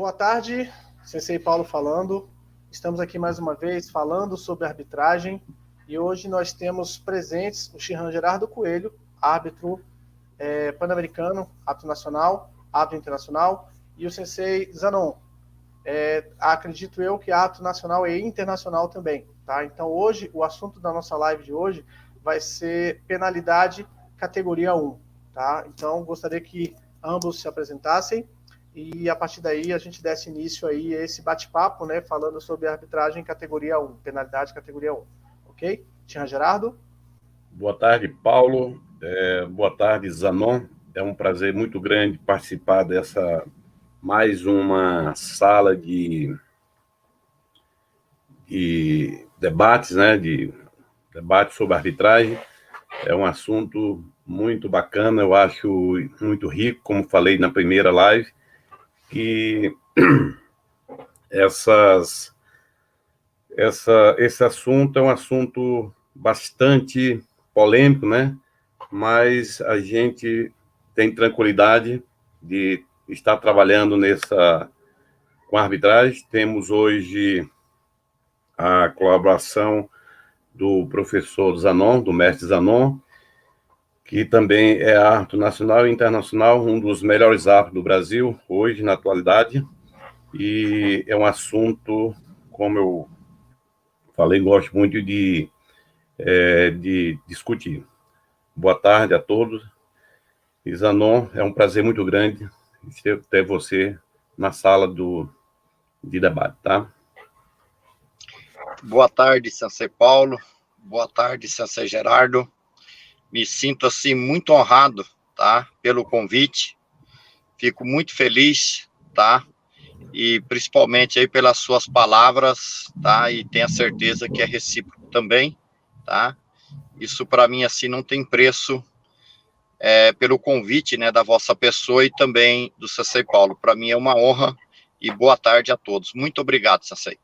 Boa tarde, Sensei Paulo falando. Estamos aqui mais uma vez falando sobre arbitragem e hoje nós temos presentes o Shihan Gerardo Coelho, árbitro pan-americano, árbitro nacional, árbitro internacional, e o Sensei Zanon. Acredito eu que árbitro nacional e internacional também. Tá? Então hoje, o assunto da nossa live de hoje vai ser penalidade categoria 1. Tá? Então gostaria que ambos se apresentassem e a partir daí a gente desse início aí a esse bate-papo, né, falando sobre arbitragem categoria 1, penalidade categoria 1. Ok? Shihan Gerardo? Boa tarde, Paulo. Boa tarde, Zanon. É um prazer muito grande participar dessa mais uma sala de debates, né, de debate sobre arbitragem. É um assunto muito bacana, eu acho muito rico, como falei na primeira live, que esse assunto é um assunto bastante polêmico, né? Mas a gente tem tranquilidade de estar trabalhando com a arbitragem. Temos hoje a colaboração do professor Zanon, do mestre Zanon, que também é árbitro nacional e internacional, um dos melhores árbitros do Brasil, hoje, na atualidade. E é um assunto, como eu falei, gosto muito de discutir. Boa tarde a todos. E Zanon, é um prazer muito grande ter você na sala de debate, tá? Boa tarde, Sensei Paulo. Boa tarde, Sensei Gerardo. Me sinto, assim, muito honrado, tá? Pelo convite. Fico muito feliz, tá? E principalmente aí pelas suas palavras, tá? E tenho a certeza que é recíproco também, tá? Isso para mim, assim, não tem preço pelo convite, né, da vossa pessoa e também do Sensei Paulo. Para mim é uma honra e boa tarde a todos. Muito obrigado, Sensei.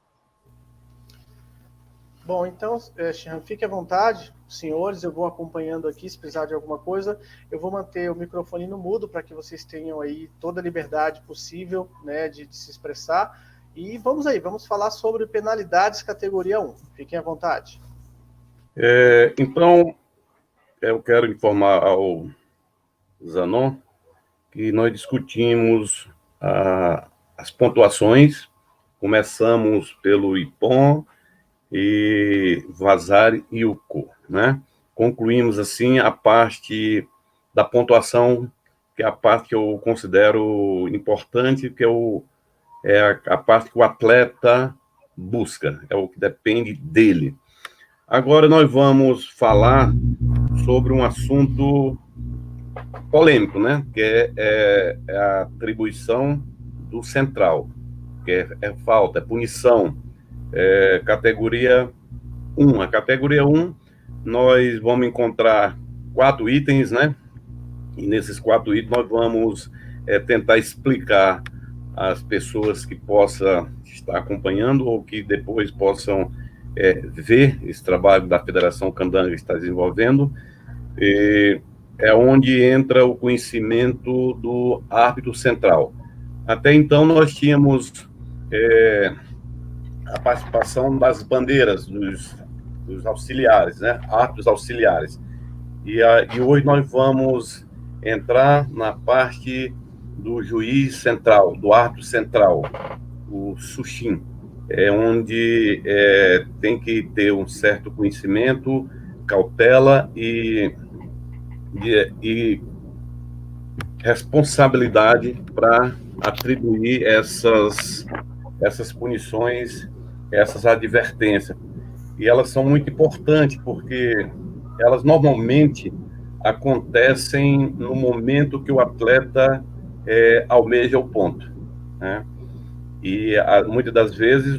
Bom, então, Shihan, fique à vontade, senhores, eu vou acompanhando aqui, se precisar de alguma coisa, eu vou manter o microfone no mudo para que vocês tenham aí toda a liberdade possível, né, de se expressar, e vamos aí, vamos falar sobre penalidades categoria 1, fiquem à vontade. Então, eu quero informar ao Zanon que nós discutimos as pontuações, começamos pelo IPOM, e Vasari e Uco, né? Concluímos, assim, a parte da pontuação, que é a parte que eu considero importante, que é a parte que o atleta busca, é o que depende dele. Agora nós vamos falar sobre um assunto polêmico, né? Que é a atribuição do central, que é falta, é punição. Categoria 1. A categoria 1, nós vamos encontrar 4 itens, né? E nesses 4 itens nós vamos tentar explicar às pessoas que possam estar acompanhando ou que depois possam ver esse trabalho da Federação Candanga que está desenvolvendo. É onde entra o conhecimento do árbitro central. Até então nós tínhamos a participação das bandeiras dos auxiliares, né? Árbitros auxiliares. E hoje nós vamos entrar na parte do juiz central, do árbitro central, o Sushin, onde tem que ter um certo conhecimento, cautela e responsabilidade para atribuir essas punições, essas advertências. E elas são muito importantes, porque elas normalmente acontecem no momento que o atleta almeja o ponto, né? E muitas das vezes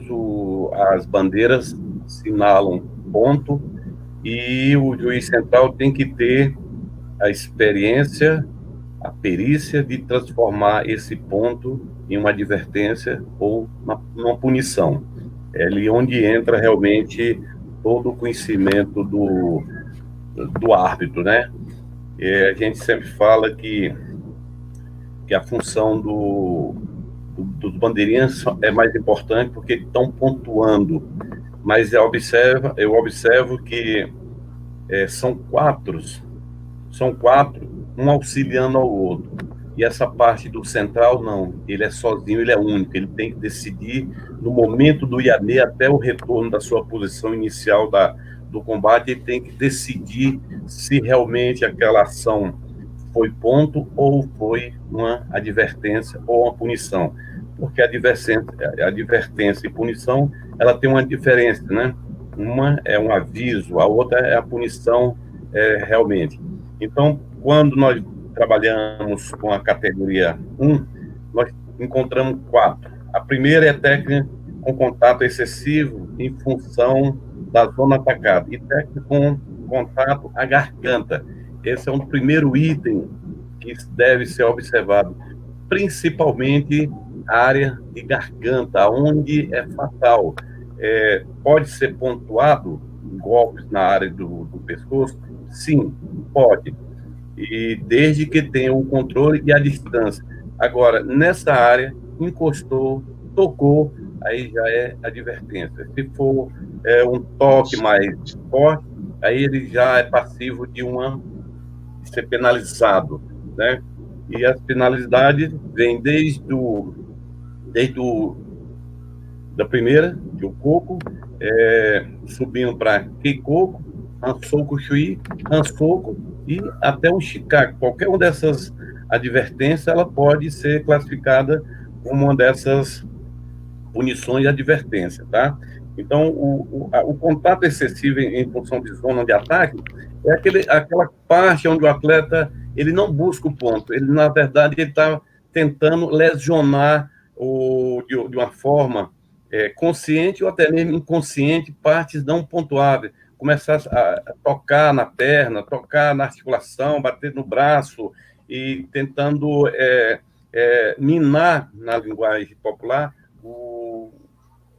as bandeiras assinalam ponto e o juiz central tem que ter a experiência, a perícia de transformar esse ponto em uma advertência ou numa punição. É ali onde entra realmente todo o conhecimento do árbitro, né? A gente sempre fala que a função do dos bandeirinhas é mais importante porque estão pontuando, mas eu observo que são quatro, um auxiliando ao outro. E essa parte do central, não, ele é sozinho, ele é único, ele tem que decidir no momento do IAD até o retorno da sua posição inicial do combate, ele tem que decidir se realmente aquela ação foi ponto ou foi uma advertência ou uma punição. Porque a advertência e punição, ela tem uma diferença, né? Uma é um aviso, a outra é a punição realmente. Então, quando nós trabalhamos com a categoria 1, nós encontramos 4. A primeira é técnica com contato excessivo em função da zona atacada e técnica com contato à garganta. Esse é um primeiro item que deve ser observado, principalmente a área de garganta, onde é fatal. Pode ser pontuado golpes na área do pescoço? Sim, pode. E desde que tenha o controle e a distância. Agora, nessa área, encostou, tocou, aí já é advertência. Se for um toque mais forte, aí ele já é passivo de ser penalizado, né? E as penalidades vêm desde da primeira, que o coco, subindo para Keikoku, Hansoku Chui, Hansoku e até um Shikaku. Qualquer uma dessas advertências, ela pode ser classificada como uma dessas punições e advertência, tá? Então, o contato excessivo em função de zona de ataque é aquela parte onde o atleta ele não busca o ponto, ele, na verdade, ele está tentando lesionar de uma forma consciente ou até mesmo inconsciente partes não pontuáveis, começar a tocar na perna, tocar na articulação, bater no braço e tentando minar, na linguagem popular, o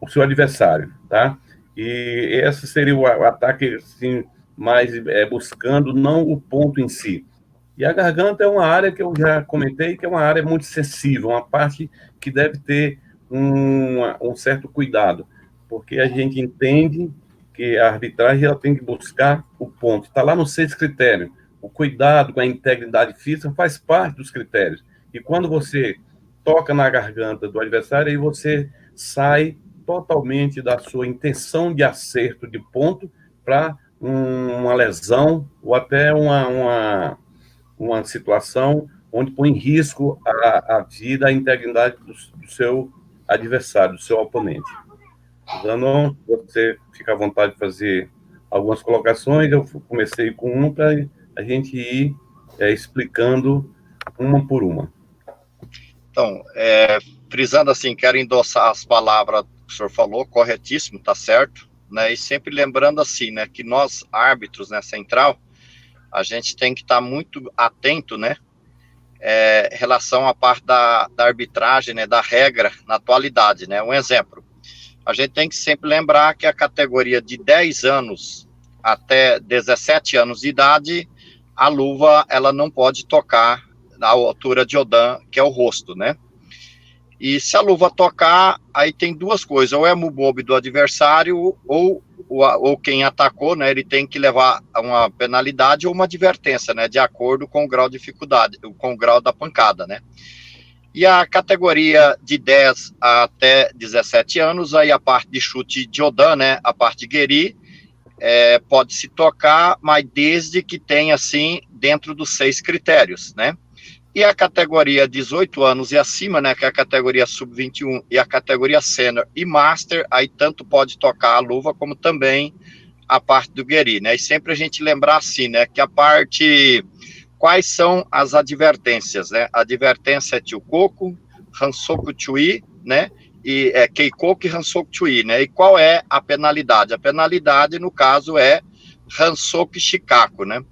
seu adversário, tá? E esse seria o ataque, assim, mais buscando não o ponto em si. E a garganta é uma área que eu já comentei, que é uma área muito sensível, uma parte que deve ter um certo cuidado, porque a gente entende que a arbitragem ela tem que buscar o ponto. Está lá nos 6 critérios. O cuidado com a integridade física faz parte dos critérios. E quando você toca na garganta do adversário, aí você sai totalmente da sua intenção de acerto de ponto para uma lesão ou até uma situação onde põe em risco a vida, a integridade do seu adversário, do seu oponente. Zanon, você fica à vontade de fazer algumas colocações. Eu comecei com uma para a gente ir explicando uma por uma. Então, frisando assim, quero endossar as palavras que o senhor falou, corretíssimo, tá certo, né? E sempre lembrando assim, né, que nós árbitros, né, central, a gente tem que estar muito atento, né, em relação à parte da arbitragem, né, da regra na atualidade, né? Um exemplo, a gente tem que sempre lembrar que a categoria de 10 anos até 17 anos de idade, a luva, ela não pode tocar na altura de Odan, que é o rosto, né? E se a luva tocar, aí tem duas coisas, ou é mubobe do adversário, ou quem atacou, né, ele tem que levar uma penalidade ou uma advertência, né, de acordo com o grau de dificuldade, com o grau da pancada, né. E a categoria de 10 até 17 anos, aí a parte de chute de Odan, né, a parte de Geri, pode se tocar, mas desde que tenha, assim, dentro dos 6 critérios, né. E a categoria 18 anos e acima, né, que é a categoria sub-21 e a categoria sênior e master, aí tanto pode tocar a luva como também a parte do Geri, né? E sempre a gente lembrar assim, né, que a parte, quais são as advertências, né? A advertência é Tio-Coco, Hansoku Chui, né? E Keikoku e Hansoku Chui, né? E qual é a penalidade? A penalidade, no caso, é Hansoku Shikaku, né?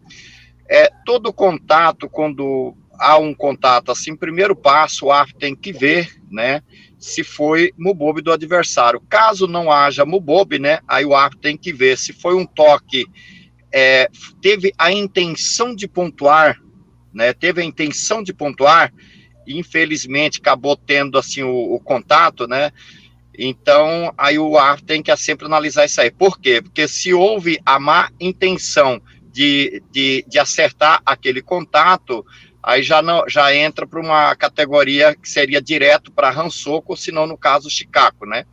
Todo contato, quando há um contato assim, primeiro passo, o árbitro tem que ver, né, se foi mubobe do adversário. Caso não haja mubobe, né, aí o árbitro tem que ver se foi um toque, teve a intenção de pontuar, né, infelizmente acabou tendo assim o contato, né? Então, aí o árbitro tem que sempre analisar isso aí. Por quê? Porque se houve a má intenção de acertar aquele contato, aí já entra para uma categoria que seria direto para rançoco, ou se não, no caso, Chicaco, né?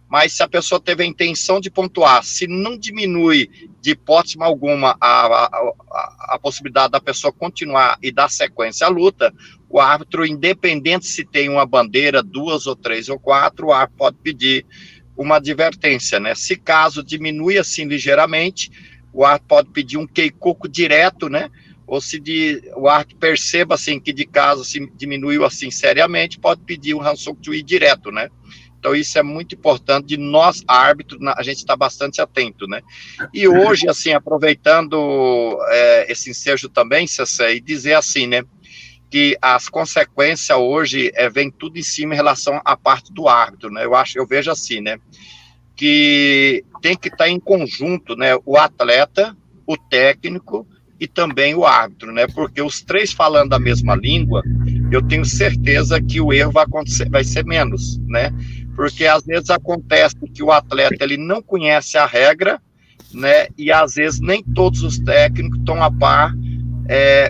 Mas se a pessoa teve a intenção de pontuar, se não diminui de hipótese alguma a possibilidade da pessoa continuar e dar sequência à luta, o árbitro, independente se tem uma bandeira, 2 ou 3 ou 4, o árbitro pode pedir uma advertência, né? Se caso diminui assim ligeiramente, o árbitro pode pedir um queicoco direto, né? Ou se o árbitro perceba assim que de caso se diminuiu assim seriamente, pode pedir um rançoku juí direto, né? Então, isso é muito importante de nós, árbitros, a gente está bastante atento, né? E hoje, assim, aproveitando esse ensejo também, Cessé, e dizer assim, né, que as consequências hoje vem tudo em cima em relação à parte do árbitro, né? Eu vejo assim, né, que tem que estar em conjunto, né, o atleta, o técnico e também o árbitro, né? Porque os três falando a mesma língua, eu tenho certeza que o erro vai ser menos, né? Porque às vezes acontece que o atleta ele não conhece a regra, né? E às vezes nem todos os técnicos estão a par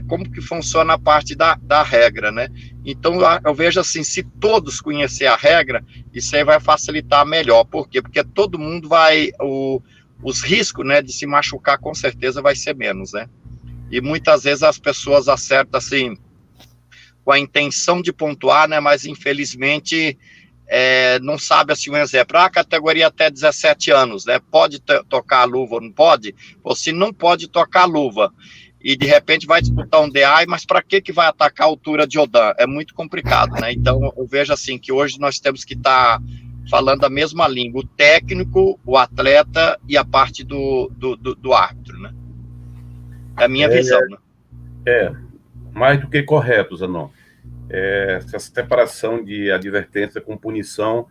como que funciona a parte da regra, né? Então eu vejo assim, se todos conhecer a regra, isso aí vai facilitar melhor. Por quê? Porque todo mundo os riscos, né, de se machucar com certeza vai ser menos, né? E muitas vezes as pessoas acertam assim com a intenção de pontuar, né? Mas infelizmente não sabe assim um exemplo. A categoria até 17 anos, né? Pode tocar a luva ou não pode? Ou se não pode tocar a luva e de repente vai disputar um DA, mas para que vai atacar a altura de Odan? É muito complicado, né? Então eu vejo assim que hoje nós temos que estar falando a mesma língua, o técnico, o atleta e a parte do árbitro, né? É a minha visão, né? Mais do que correto, Zanon. Essa separação de advertência com punição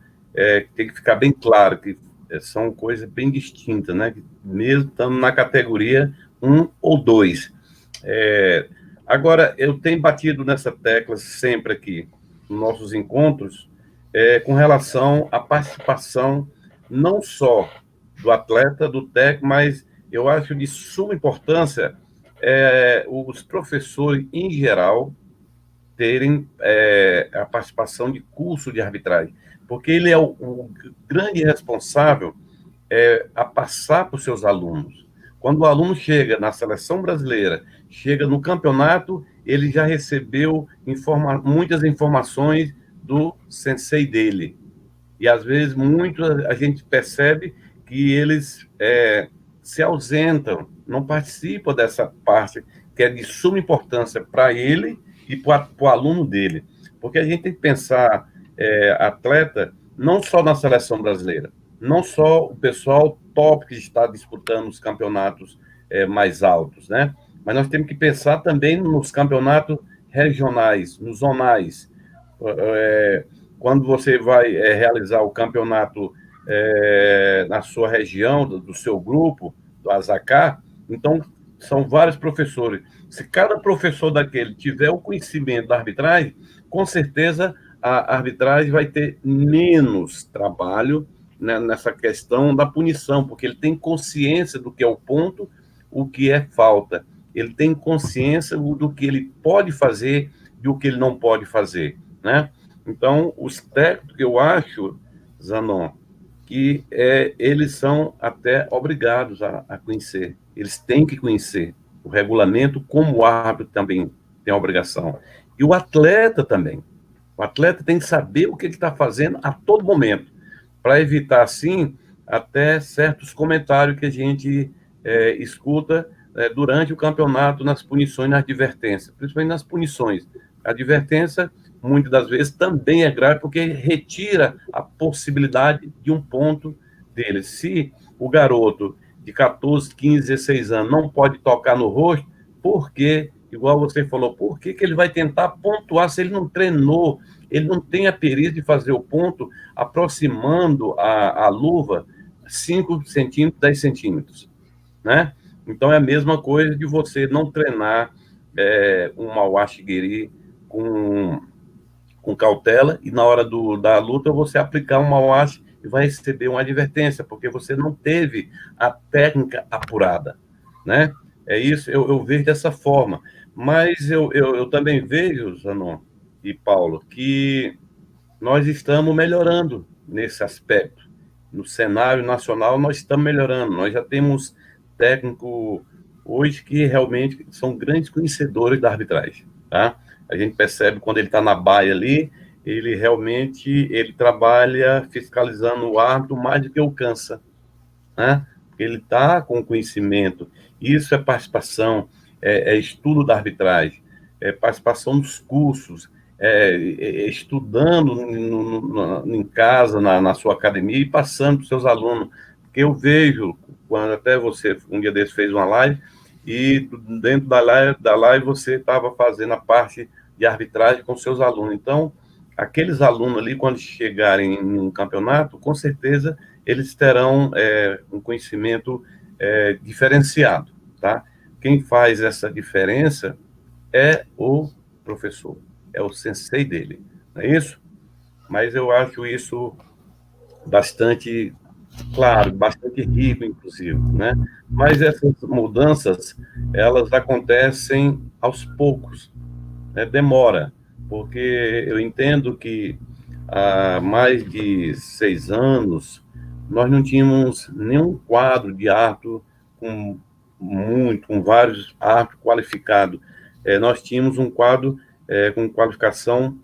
tem que ficar bem claro que são coisas bem distintas, né? Mesmo estando na categoria 1 ou 2. Agora, eu tenho batido nessa tecla sempre aqui, nos nossos encontros, com relação à participação não só do atleta, do técnico, mas eu acho de suma importância os professores, em geral, terem a participação de curso de arbitragem, porque ele é o grande responsável a passar para os seus alunos. Quando o aluno chega na seleção brasileira, chega no campeonato, ele já recebeu muitas informações do sensei dele. E, às vezes, muito a gente percebe que eles se ausentam, não participam dessa parte que é de suma importância para ele e para o aluno dele. Porque a gente tem que pensar atleta não só na seleção brasileira, não só o pessoal top que está disputando os campeonatos mais altos, né? Mas nós temos que pensar também nos campeonatos regionais, nos zonais. Quando você vai realizar o campeonato na sua região, do seu grupo, do Azacá, então são vários professores. Se cada professor daquele tiver o conhecimento da arbitragem, com certeza a arbitragem vai ter menos trabalho, né, nessa questão da punição, porque ele tem consciência do que é o ponto, o que é falta. Ele tem consciência do que ele pode fazer e o que ele não pode fazer, né? Então, os técnicos, eu acho, Zanon, que eles são até obrigados a conhecer. Eles têm que conhecer o regulamento, como o árbitro também tem a obrigação. E o atleta também. O atleta tem que saber o que ele está fazendo a todo momento, para evitar, assim, até certos comentários que a gente escuta durante o campeonato, nas punições, nas advertências, principalmente nas punições. A advertência, muitas das vezes, também é grave, porque retira a possibilidade de um ponto dele. Se o garoto de 14, 15, 16 anos não pode tocar no rosto, por quê? Igual você falou, por que ele vai tentar pontuar se ele não treinou, ele não tem a perícia de fazer o ponto aproximando a luva 5 centímetros, 10 centímetros, né? Então, é a mesma coisa de você não treinar um mauá shigiri com com cautela, e na hora da luta você aplicar um mau-ache e vai receber uma advertência, porque você não teve a técnica apurada, né? É isso, eu vejo dessa forma. Mas eu também vejo, Zanon e Paulo, que nós estamos melhorando nesse aspecto. No cenário nacional, nós estamos melhorando. Nós já temos técnico hoje que realmente são grandes conhecedores da arbitragem, tá? A gente percebe quando ele está na baia ali, ele realmente ele trabalha fiscalizando o árbitro mais do que o cansa, né? Porque ele está com conhecimento. Isso é participação, é estudo da arbitragem, é participação nos cursos, estudando em casa, na sua academia e passando para os seus alunos. Porque eu vejo, quando até você, um dia desse, fez uma live, e dentro da live você estava fazendo a parte de arbitragem com seus alunos. Então, aqueles alunos ali, quando chegarem em um campeonato, com certeza eles terão um conhecimento diferenciado, tá? Quem faz essa diferença é o professor, é o sensei dele, não é isso? Mas eu acho isso bastante claro, bastante rico, inclusive, né? Mas essas mudanças, elas acontecem aos poucos, né? Demora, porque eu entendo que há mais de 6 anos nós não tínhamos nenhum quadro de árbitro com vários árbitros qualificados. Nós tínhamos um quadro com qualificação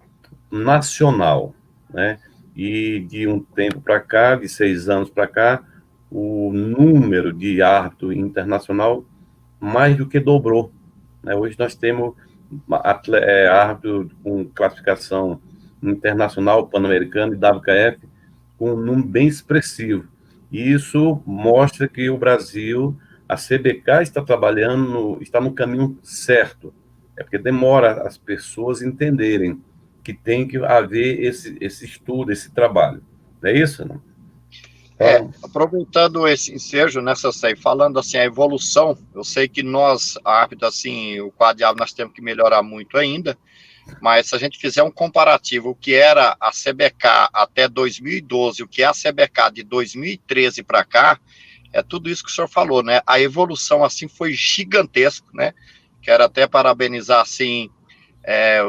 nacional, né? E de um tempo para cá, de 6 anos para cá, o número de árbitro internacional mais do que dobrou, né? Hoje nós temos árbitro com classificação internacional, pan-americano e WKF, com um número bem expressivo. E isso mostra que o Brasil, a CBK está trabalhando, está no caminho certo. É porque demora as pessoas entenderem que tem que haver esse estudo, esse trabalho. Não é isso, não? Aproveitando esse ensejo, né, Sansei, falando assim, a evolução, eu sei que nós, árbitros, assim, o quadro de árbitro nós temos que melhorar muito ainda, mas se a gente fizer um comparativo, o que era a CBK até 2012, o que é a CBK de 2013 para cá, é tudo isso que o senhor falou, né? A evolução, assim, foi gigantesca, né? Quero até parabenizar, assim,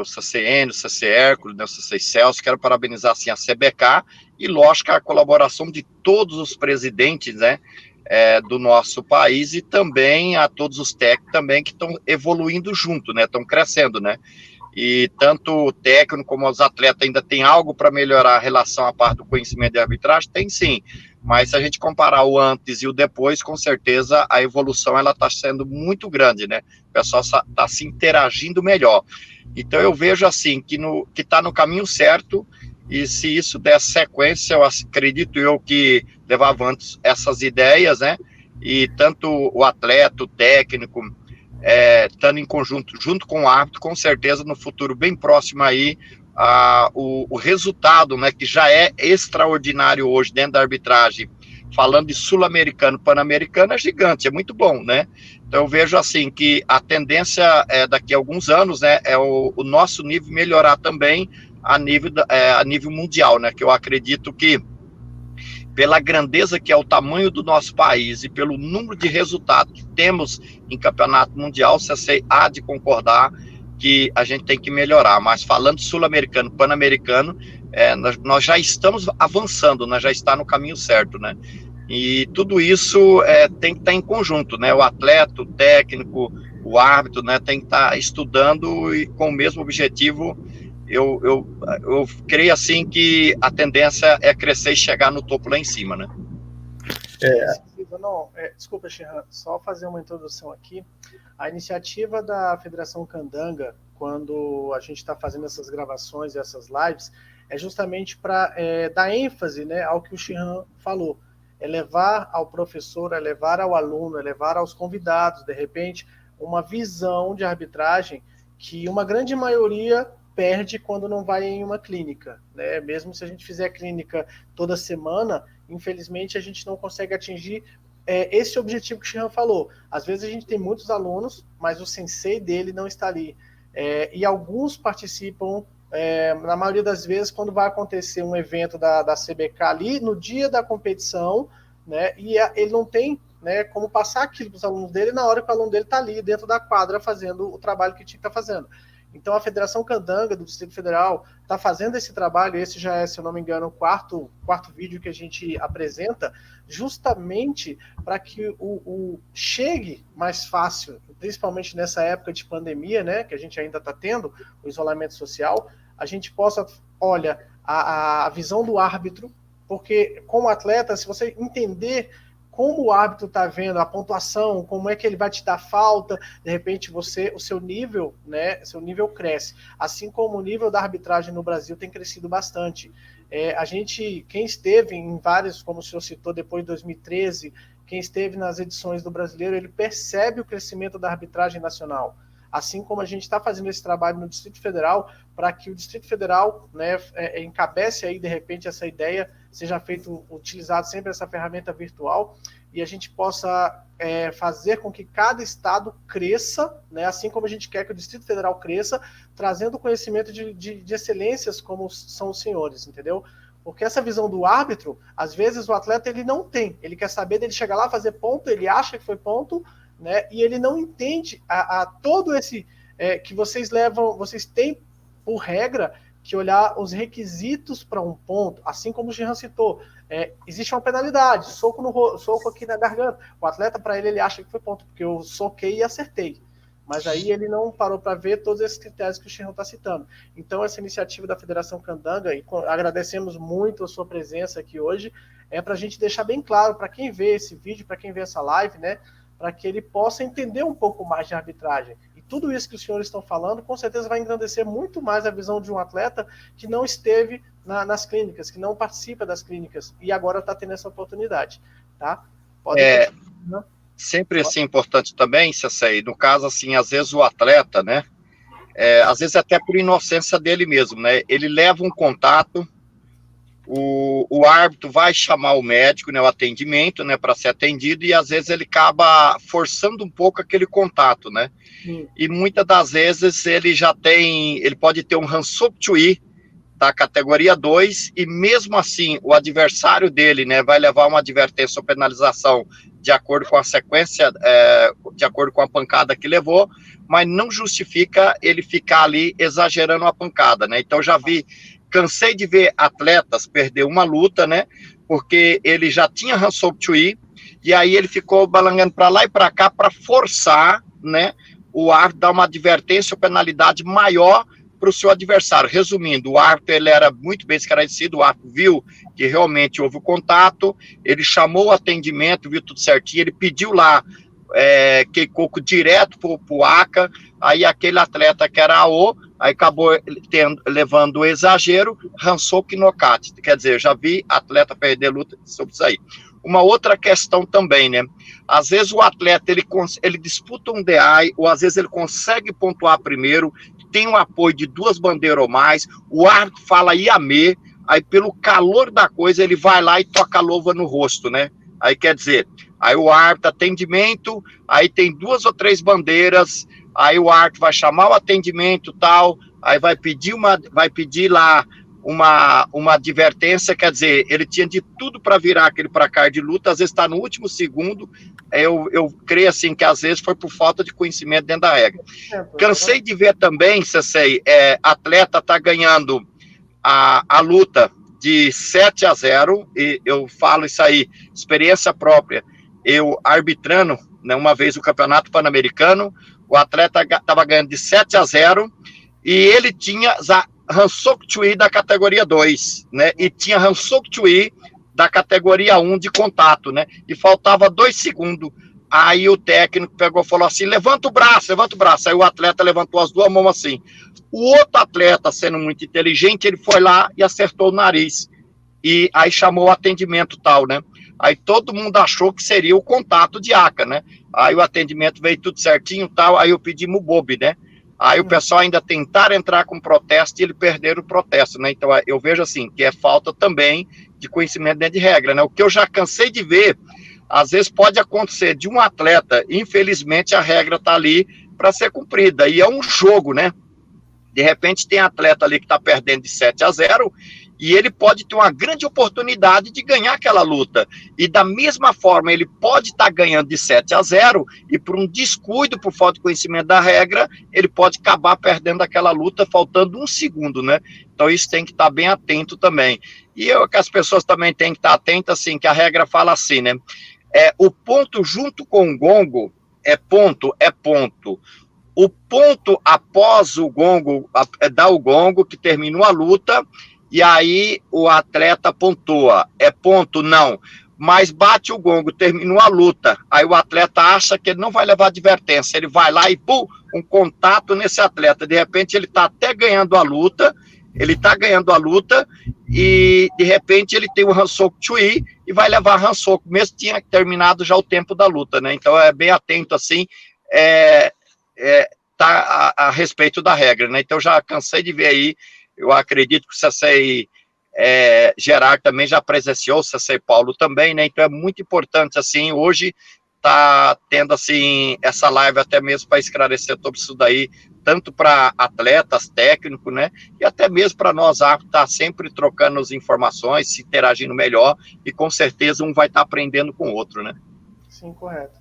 o CCN, o CC Hércules, né, o CC Celso, quero parabenizar, assim, a CBK e, lógico, a colaboração de todos os presidentes, né, do nosso país e também a todos os técnicos também que estão evoluindo junto, né, estão crescendo, né, e tanto o técnico como os atletas ainda tem algo para melhorar a relação à parte do conhecimento de arbitragem? Tem sim, mas se a gente comparar o antes e o depois, com certeza a evolução ela está sendo muito grande, né? O pessoal está se interagindo melhor. Então eu vejo assim que está no caminho certo, e se isso der sequência, eu acredito que levar avante essas ideias, né? E tanto o atleta, o técnico, estando em conjunto, junto com o árbitro, com certeza no futuro bem próximo aí, o resultado, né, que já é extraordinário hoje dentro da arbitragem, falando de sul-americano, pan-americano, é gigante, é muito bom, né? Então eu vejo assim que a tendência daqui a alguns anos, né, é o nosso nível melhorar também a nível mundial, né? Que eu acredito que pela grandeza que é o tamanho do nosso país e pelo número de resultados que temos em campeonato mundial, você há de concordar que a gente tem que melhorar. Mas falando sul-americano, pan-americano, nós já estamos avançando, nós já está no caminho certo, né? E tudo isso tem que estar em conjunto, né? O atleta, o técnico, o árbitro, né? Tem que estar estudando e com o mesmo objetivo. Eu creio assim que a tendência é crescer e chegar no topo lá em cima, né? Desculpa, Shehan, só fazer uma introdução aqui. A iniciativa da Federação Candanga, quando a gente está fazendo essas gravações e essas lives, é justamente para dar ênfase, né, ao que o Shehan falou. É levar ao professor, é levar ao aluno, é levar aos convidados, de repente, uma visão de arbitragem que uma grande maioria perde quando não vai em uma clínica, né? Mesmo se a gente fizer clínica toda semana, infelizmente a gente não consegue atingir esse objetivo que o Shehan falou. Às vezes a gente tem muitos alunos, mas o sensei dele não está ali. E alguns participam na maioria das vezes, quando vai acontecer um evento da CBK ali, no dia da competição, né, e ele não tem, né, como passar aquilo para os alunos dele na hora que o aluno dele está ali dentro da quadra fazendo o trabalho que tinha que estar fazendo. Então, a Federação Candanga do Distrito Federal está fazendo esse trabalho, esse já é, se eu não me engano, o quarto vídeo que a gente apresenta, justamente para que o chegue mais fácil, principalmente nessa época de pandemia, né, que a gente ainda está tendo, o isolamento social, a gente possa, olha, a visão do árbitro, porque como atleta, se você entender como o árbitro está vendo a pontuação, como é que ele vai te dar falta, de repente o seu nível, né, seu nível cresce. Assim como o nível da arbitragem no Brasil tem crescido bastante. Quem esteve em vários, como o senhor citou, depois de 2013, quem esteve nas edições do Brasileiro, ele percebe o crescimento da arbitragem nacional. Assim como a gente está fazendo esse trabalho no Distrito Federal, para que o Distrito Federal, né, encabece aí, de repente, essa ideia, seja utilizado sempre essa ferramenta virtual, e a gente possa fazer com que cada estado cresça, né, assim como a gente quer que o Distrito Federal cresça, trazendo conhecimento de excelências como são os senhores, entendeu? Porque essa visão do árbitro, às vezes o atleta ele não tem, ele quer saber dele chegar lá, fazer ponto, ele acha que foi ponto, né, e ele não entende todo esse que vocês têm por regra que olhar os requisitos para um ponto, assim como o Jean citou, existe uma penalidade, soco aqui na garganta, o atleta, para ele acha que foi ponto, porque eu soquei e acertei, mas aí ele não parou para ver todos esses critérios que o Jean está citando. Então essa iniciativa da Federação Candanga, e agradecemos muito a sua presença aqui hoje, para a gente deixar bem claro para quem vê esse vídeo, para quem vê essa live, né, para que ele possa entender um pouco mais de arbitragem. E tudo isso que os senhores estão falando, com certeza vai engrandecer muito mais a visão de um atleta que não esteve nas clínicas, que não participa das clínicas, e agora está tendo essa oportunidade. Tá? Sempre assim, importante também, Cecei, no caso, assim, às vezes o atleta, né, às vezes até por inocência dele mesmo, né, ele leva um contato, o árbitro vai chamar o médico, né, o atendimento, né, para ser atendido, e às vezes ele acaba forçando um pouco aquele contato, né, e muitas das vezes ele pode ter um Hansop-Tui da categoria 2, e mesmo assim o adversário dele, né, vai levar uma advertência ou penalização de acordo com a sequência, de acordo com a pancada que levou, mas não justifica ele ficar ali exagerando a pancada, né, então cansei de ver atletas perder uma luta, né, porque ele já tinha Hansop-Tui, e aí ele ficou balangando para lá e para cá para forçar, né, o árbitro dar uma advertência ou penalidade maior para o seu adversário. Resumindo, o árbitro ele era muito bem esclarecido, o árbitro viu que realmente houve o contato, ele chamou o atendimento, viu tudo certinho, ele pediu lá Keikoku direto para o ACA, aí aquele atleta que era AO, aí acabou levando o exagero, Hansop nocaute. Quer dizer, eu já vi atleta perder luta sobre isso aí. Uma outra questão também, né? Às vezes o atleta, ele disputa um DI, ou às vezes ele consegue pontuar primeiro, tem o apoio de 2 bandeiras ou mais, o árbitro fala Iamê, aí pelo calor da coisa ele vai lá e toca a luva no rosto, né? Aí quer dizer, aí o árbitro, atendimento, aí tem 2 ou 3 bandeiras, aí o árbitro vai chamar o atendimento tal, aí vai pedir lá uma advertência, quer dizer, ele tinha de tudo para virar aquele placar de luta, às vezes está no último segundo, eu creio assim que às vezes foi por falta de conhecimento dentro da regra. Cansei de ver também, Cecei, atleta tá ganhando a luta de 7-0, e eu falo isso aí, experiência própria, eu arbitrando, né, uma vez o Campeonato Pan-Americano, o atleta estava ganhando de 7-0, e ele tinha Hansop-Tui da categoria 2, né, e tinha Hansop-Tui da categoria 1 de contato, né, e faltava 2 segundos, aí o técnico pegou e falou assim, levanta o braço, aí o atleta levantou as 2 mãos assim, o outro atleta, sendo muito inteligente, ele foi lá e acertou o nariz, e aí chamou o atendimento tal, né, aí todo mundo achou que seria o contato de ACA, né, aí o atendimento veio tudo certinho tal, aí eu pedi Mubobi, né, aí o pessoal ainda tentaram entrar com protesto e ele perderam o protesto, né, então eu vejo assim, que é falta também de conhecimento dentro de regra, né, o que eu já cansei de ver, às vezes pode acontecer de um atleta, infelizmente a regra tá ali para ser cumprida, e é um jogo, né, De repente tem atleta ali que está perdendo de 7-0 e ele pode ter uma grande oportunidade de ganhar aquela luta. E da mesma forma, ele pode estar ganhando de 7-0 e por um descuido, por falta de conhecimento da regra, ele pode acabar perdendo aquela luta faltando 1 segundo, né? Então isso tem que estar bem atento também. E que as pessoas também têm que estar atentas, assim, que a regra fala assim, né? O ponto junto com o gongo é ponto, é ponto. O ponto após o gongo, dá o gongo, que terminou a luta, e aí o atleta pontua. É ponto? Não. Mas bate o gongo, terminou a luta. Aí o atleta acha que ele não vai levar advertência. Ele vai lá e, pum, um contato nesse atleta. De repente ele está até ganhando a luta, e de repente ele tem o Hansoku Chui e vai levar Hansoku, mesmo que tinha terminado já o tempo da luta, né? Então é bem atento, assim, tá a respeito da regra, né? Então já cansei de ver aí, eu acredito que o Sensei Gerard também já presenciou, o Sensei Paulo também, né? Então é muito importante, assim, hoje tá tendo, assim, essa live até mesmo para esclarecer sobre isso daí, tanto para atletas, técnicos, né? E até mesmo para nós, tá sempre trocando as informações, se interagindo melhor, e com certeza um vai estar aprendendo com o outro, né? Sim, correto.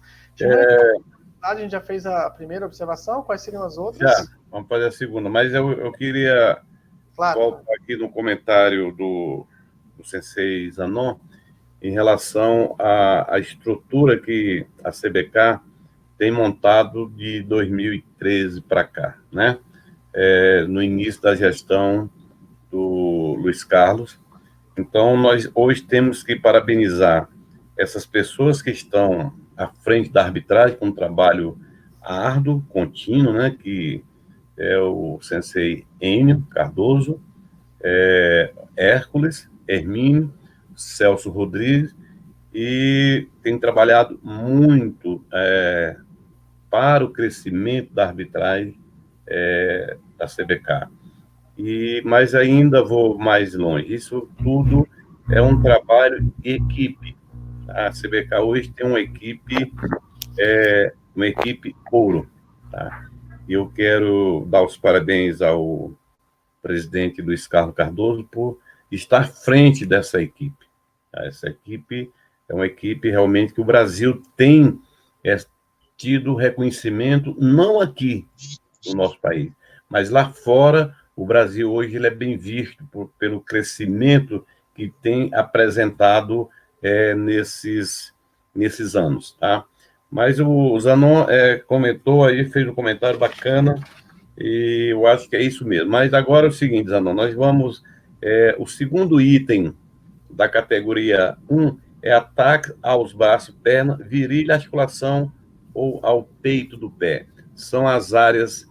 A gente já fez a primeira observação, quais seriam as outras? Já, vamos fazer a segunda, mas eu queria voltar aqui no comentário do Sensei Zanon, em relação à estrutura que a CBK tem montado de 2013 para cá, né? No início da gestão do Luiz Carlos. Então, nós hoje temos que parabenizar essas pessoas que estão à frente da arbitragem, com um trabalho árduo, contínuo, né? Que é o Sensei Enio Cardoso, Hércules, Hermínio, Celso Rodrigues, e tem trabalhado muito para o crescimento da arbitragem da CBK. Mas ainda vou mais longe. Isso tudo é um trabalho de equipe. A CBK hoje tem uma equipe ouro. Tá? Eu quero dar os parabéns ao presidente Luiz Carlos Cardoso por estar à frente dessa equipe. Essa equipe é uma equipe realmente que o Brasil tem tido reconhecimento, não aqui no nosso país, mas lá fora. O Brasil hoje ele é bem visto pelo crescimento que tem apresentado nesses anos, tá? Mas o Zanon comentou aí, fez um comentário bacana, e eu acho que é isso mesmo. Mas agora é o seguinte, Zanon, nós vamos... o segundo item da categoria 1 é ataque aos braços, perna, virilha, articulação ou ao peito do pé. São as áreas,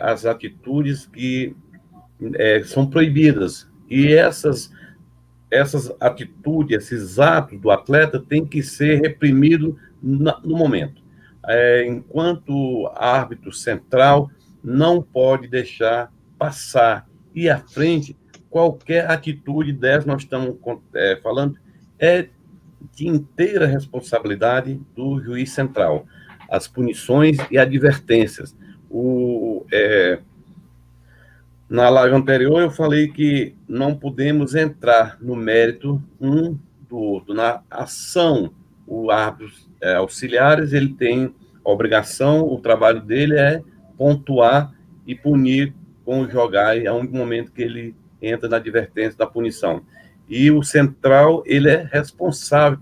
as atitudes que são proibidas. E essas atitudes, esses atos do atleta têm que ser reprimidos no momento. Enquanto árbitro central não pode deixar passar, ir à frente, qualquer atitude dessa, nós estamos falando, é de inteira responsabilidade do juiz central. As punições e advertências. Na live anterior, eu falei que não podemos entrar no mérito um do outro. Na ação, o árbitro auxiliares, ele tem a obrigação, o trabalho dele é pontuar e punir com o jogar, é um momento que ele entra na advertência da punição. E o central, ele é responsável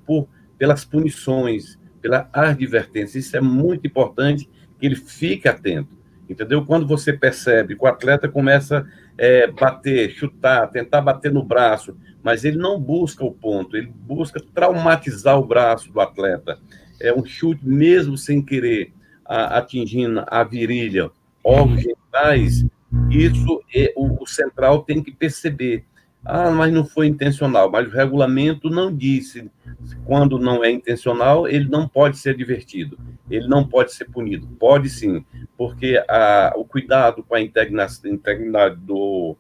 pelas punições, pela advertência. Isso é muito importante que ele fique atento. Entendeu? Quando você percebe que o atleta começa a bater, chutar, tentar bater no braço, mas ele não busca o ponto, ele busca traumatizar o braço do atleta. É um chute mesmo sem querer, atingindo a virilha, órgãos genitais, isso o central tem que perceber. Mas não foi intencional, mas o regulamento não disse. Quando não é intencional, ele não pode ser advertido, ele não pode ser punido. Pode sim, porque o cuidado com a integridade do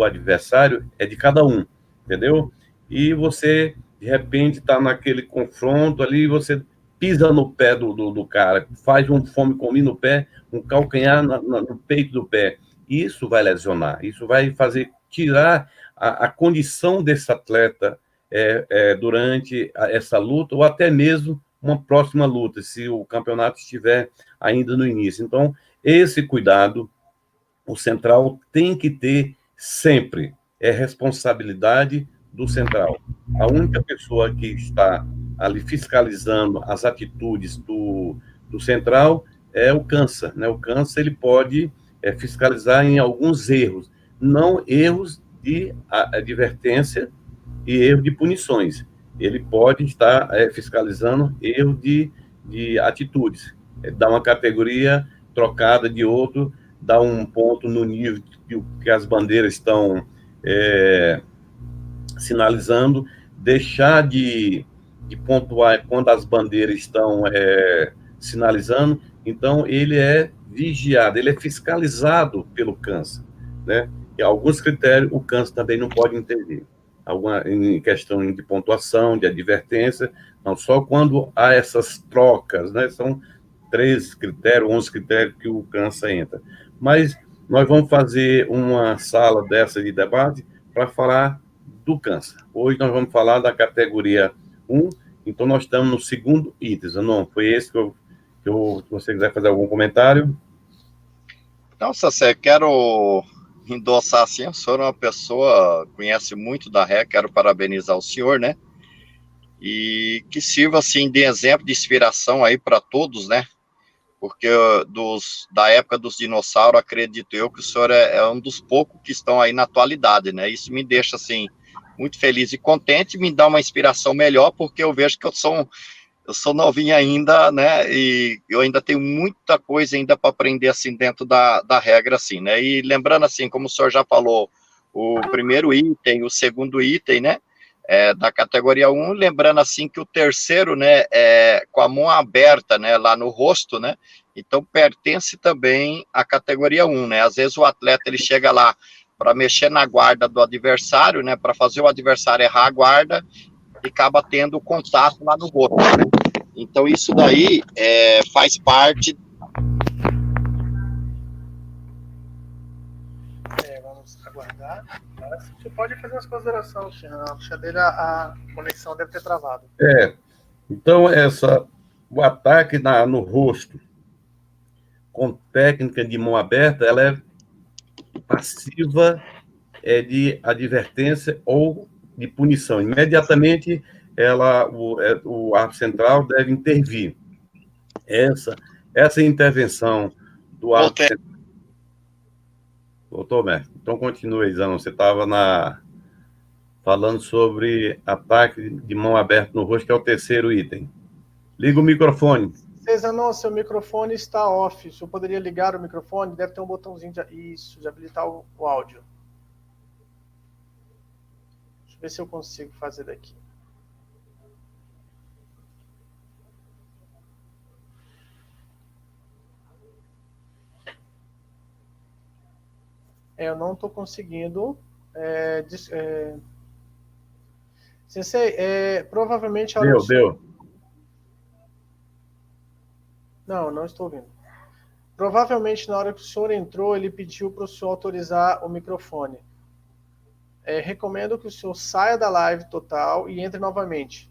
adversário é de cada um, entendeu? E você, de repente, está naquele confronto ali, você pisa no pé do cara, faz um fome comigo no pé, um calcanhar no peito do pé. isso vai lesionar, isso vai fazer tirar a condição desse atleta durante essa luta, ou até mesmo uma próxima luta, se o campeonato estiver ainda no início. Então, esse cuidado, o central tem que ter sempre, é responsabilidade do central. A única pessoa que está ali fiscalizando as atitudes do central é o Cansa, né? O Cansa, ele pode fiscalizar em alguns erros, não erros de advertência e erro de punições. Ele pode estar fiscalizando erro de atitudes, dar uma categoria trocada de outro, dar um ponto no nível que as bandeiras estão sinalizando, deixar de pontuar quando as bandeiras estão sinalizando. Então, ele é vigiado, ele é fiscalizado pelo Cansa, né? E alguns critérios o Cansa também não pode intervir. Em questão de pontuação, de advertência, não, só quando há essas trocas, né? São 13 critérios, 11 critérios que o Cansa entra. Mas nós vamos fazer uma sala dessa de debate para falar do Cansa. Hoje nós vamos falar da categoria 1, então nós estamos no segundo item. Não, foi esse que se você quiser fazer algum comentário. Então, Sassé, quero endossar assim, o senhor é uma pessoa, conhece muito da regra, quero parabenizar o senhor, né? E que sirva, assim, de exemplo, de inspiração aí para todos, né? Porque da época dos dinossauros, acredito eu que o senhor é um dos poucos que estão aí na atualidade, né? Isso me deixa, assim, muito feliz e contente, me dá uma inspiração melhor, porque eu vejo que eu sou novinho ainda, né, e eu ainda tenho muita coisa ainda para aprender, assim, dentro da regra, assim, né, e lembrando, assim, como o senhor já falou, o primeiro item, o segundo item, né, da categoria 1, lembrando, assim, que o terceiro, né, com a mão aberta, né, lá no rosto, né, então pertence também à categoria 1, né, às vezes o atleta, ele chega lá para mexer na guarda do adversário, né, para fazer o adversário errar a guarda, e acaba tendo contato lá no rosto, né? Então, isso daí faz parte... Vamos aguardar. Você pode fazer umas considerações, Xan. A conexão deve ter travado. Então, o ataque no rosto, com técnica de mão aberta, ela é passiva de advertência ou de punição. Imediatamente, o árbitro central deve intervir. Essa intervenção do árbitro central... Voltou, mestre. Então, continue, Zanon. Você estava falando sobre ataque de mão aberta no rosto, que é o terceiro item. Liga o microfone. Zanon, seu microfone está off. O senhor poderia ligar o microfone? Deve ter um botãozinho de habilitar o áudio. Deixa eu ver se eu consigo fazer daqui. Eu não estou conseguindo. Sensei, provavelmente... Deu. Não estou ouvindo. Provavelmente, na hora que o senhor entrou, ele pediu para o senhor autorizar o microfone. Recomendo que o senhor saia da live total e entre novamente.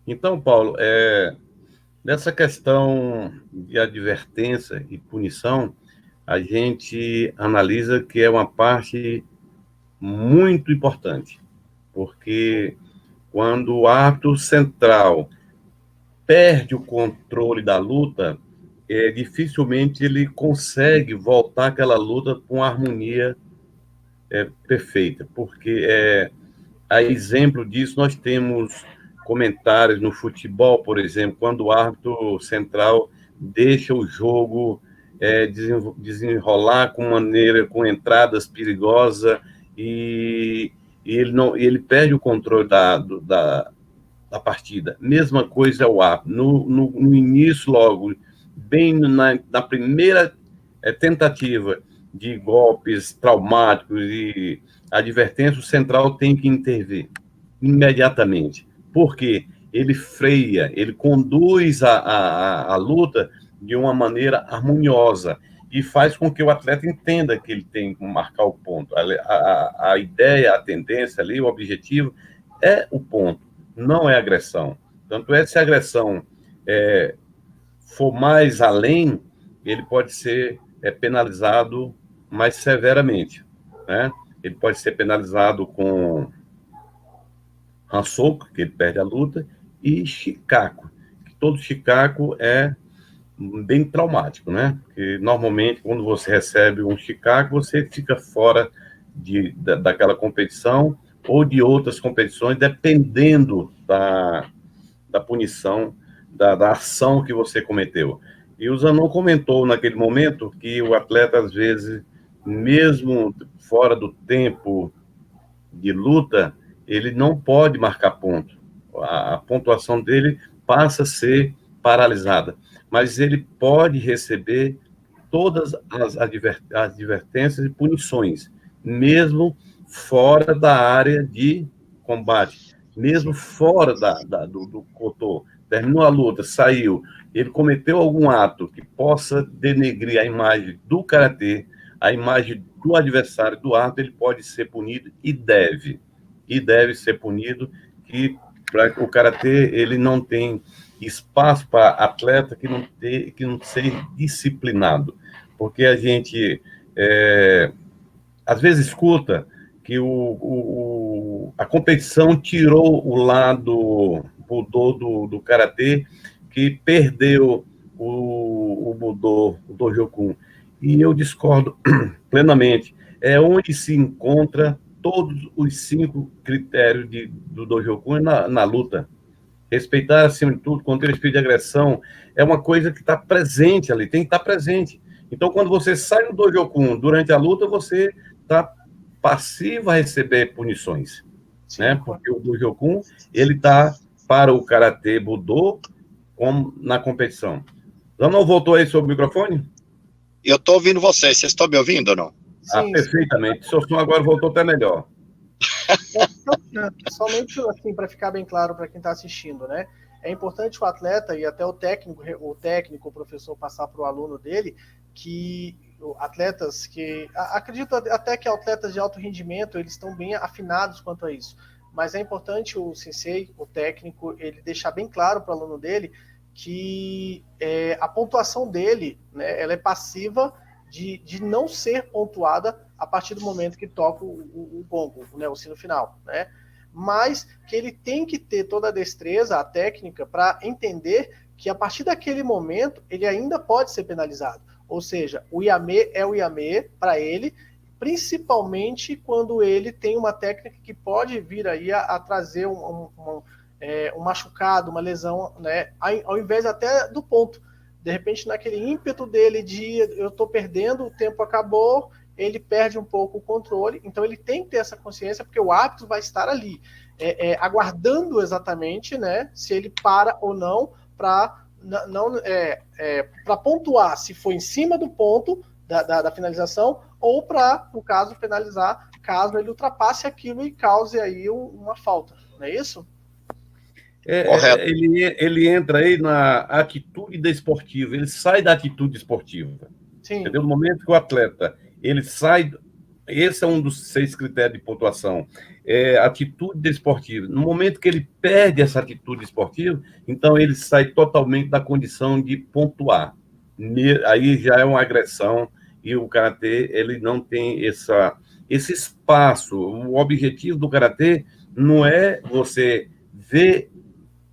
Então, Paulo, nessa questão de advertência e punição, a gente analisa que é uma parte muito importante, porque quando o árbitro central perde o controle da luta, dificilmente ele consegue voltar aquela luta com harmonia perfeita, porque a exemplo disso nós temos comentários no futebol, por exemplo, quando o árbitro central deixa o jogo desenrolar com entradas perigosas e ele perde o controle da partida. Mesma coisa é o árbitro. No início, logo, bem na primeira tentativa de golpes traumáticos e advertência, o central tem que intervir imediatamente. Por quê? Ele freia, ele conduz a luta de uma maneira harmoniosa e faz com que o atleta entenda que ele tem que marcar o ponto. A ideia, a tendência ali, o objetivo é o ponto, não é agressão. Tanto é que se a agressão for mais além, ele pode ser penalizado mais severamente, né? Ele pode ser penalizado com rançoco, que ele perde a luta, e chicaco, que todo chicaco é bem traumático, né? Porque normalmente quando você recebe um chicaco, você fica fora daquela competição ou de outras competições, dependendo da punição, da ação que você cometeu. E o Zanon comentou naquele momento que o atleta, às vezes, mesmo fora do tempo de luta, ele não pode marcar ponto. A pontuação dele passa a ser paralisada, mas ele pode receber todas as advertências e punições, mesmo fora da área de combate, mesmo fora do cotô. Terminou a luta, saiu, ele cometeu algum ato que possa denegrir a imagem do karatê, a imagem do adversário, do árbitro, ele pode ser punido e deve ser punido, que o karatê ele não tem espaço para atleta que não seja disciplinado, porque a gente às vezes escuta que a competição tirou o lado budô do karatê, que perdeu o budô, o Dojokun. E eu discordo plenamente. É onde se encontra todos os 5 critérios do Dojokun na luta. Respeitar, acima de tudo, conter o espírito de agressão é uma coisa que está presente ali, tem que estar presente. Então, quando você sai do Dojokun durante a luta, você está passivo a receber punições, né? Porque o Dojokun, ele está para o Karatê Budô como na competição. Não voltou aí sobre o microfone? Eu estou ouvindo vocês. Vocês estão me ouvindo ou não? Sim, perfeitamente. Seu som agora voltou até melhor. Somente assim, para ficar bem claro para quem está assistindo, né? É importante o atleta e até o técnico, o professor passar para o aluno dele que atletas que acredito até que atletas de alto rendimento eles estão bem afinados quanto a isso, mas é importante o sensei, o técnico, ele deixar bem claro para o aluno dele que a pontuação dele, né, ela é passiva de não ser pontuada a partir do momento que toca o gongo, né, o sino final, né? Mas que ele tem que ter toda a destreza, a técnica, para entender que a partir daquele momento ele ainda pode ser penalizado. Ou seja, o Yame é o Yame para ele, principalmente quando ele tem uma técnica que pode vir aí a trazer um machucado, uma lesão, né, ao invés até do ponto. De repente, naquele ímpeto dele de eu estou perdendo, o tempo acabou, ele perde um pouco o controle, então ele tem que ter essa consciência, porque o árbitro vai estar ali, aguardando exatamente, né, se ele para ou não, para pontuar se foi em cima do ponto da finalização, ou para, no caso, penalizar caso ele ultrapasse aquilo e cause aí uma falta, não é isso? Ele entra aí na atitude desportiva, ele sai da atitude esportiva. Sim. Entendeu? No momento que o atleta ele sai, esse é um dos 6 critérios de pontuação, atitude desportiva. No momento que ele perde essa atitude esportiva, então ele sai totalmente da condição de pontuar. Aí já é uma agressão e o karatê ele não tem esse espaço. O objetivo do karatê não é você ver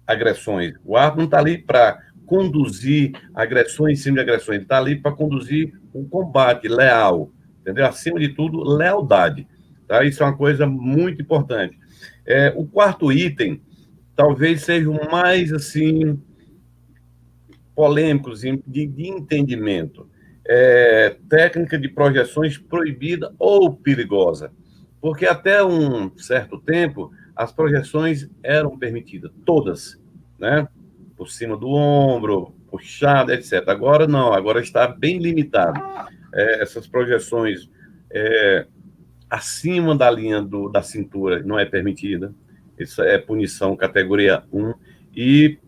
agressões. O árbitro não está ali para conduzir agressões em cima de agressões, ele está ali para conduzir um combate leal, entendeu? Acima de tudo, lealdade. Tá? Isso é uma coisa muito importante. O 4º item talvez seja o mais assim polêmico de entendimento. Técnica de projeções proibida ou perigosa. Porque até um certo tempo as projeções eram permitidas, todas, né? Por cima do ombro, puxada, etc. Agora não, agora está bem limitado. Essas projeções acima da linha da cintura não é permitida. Isso é punição categoria 1. E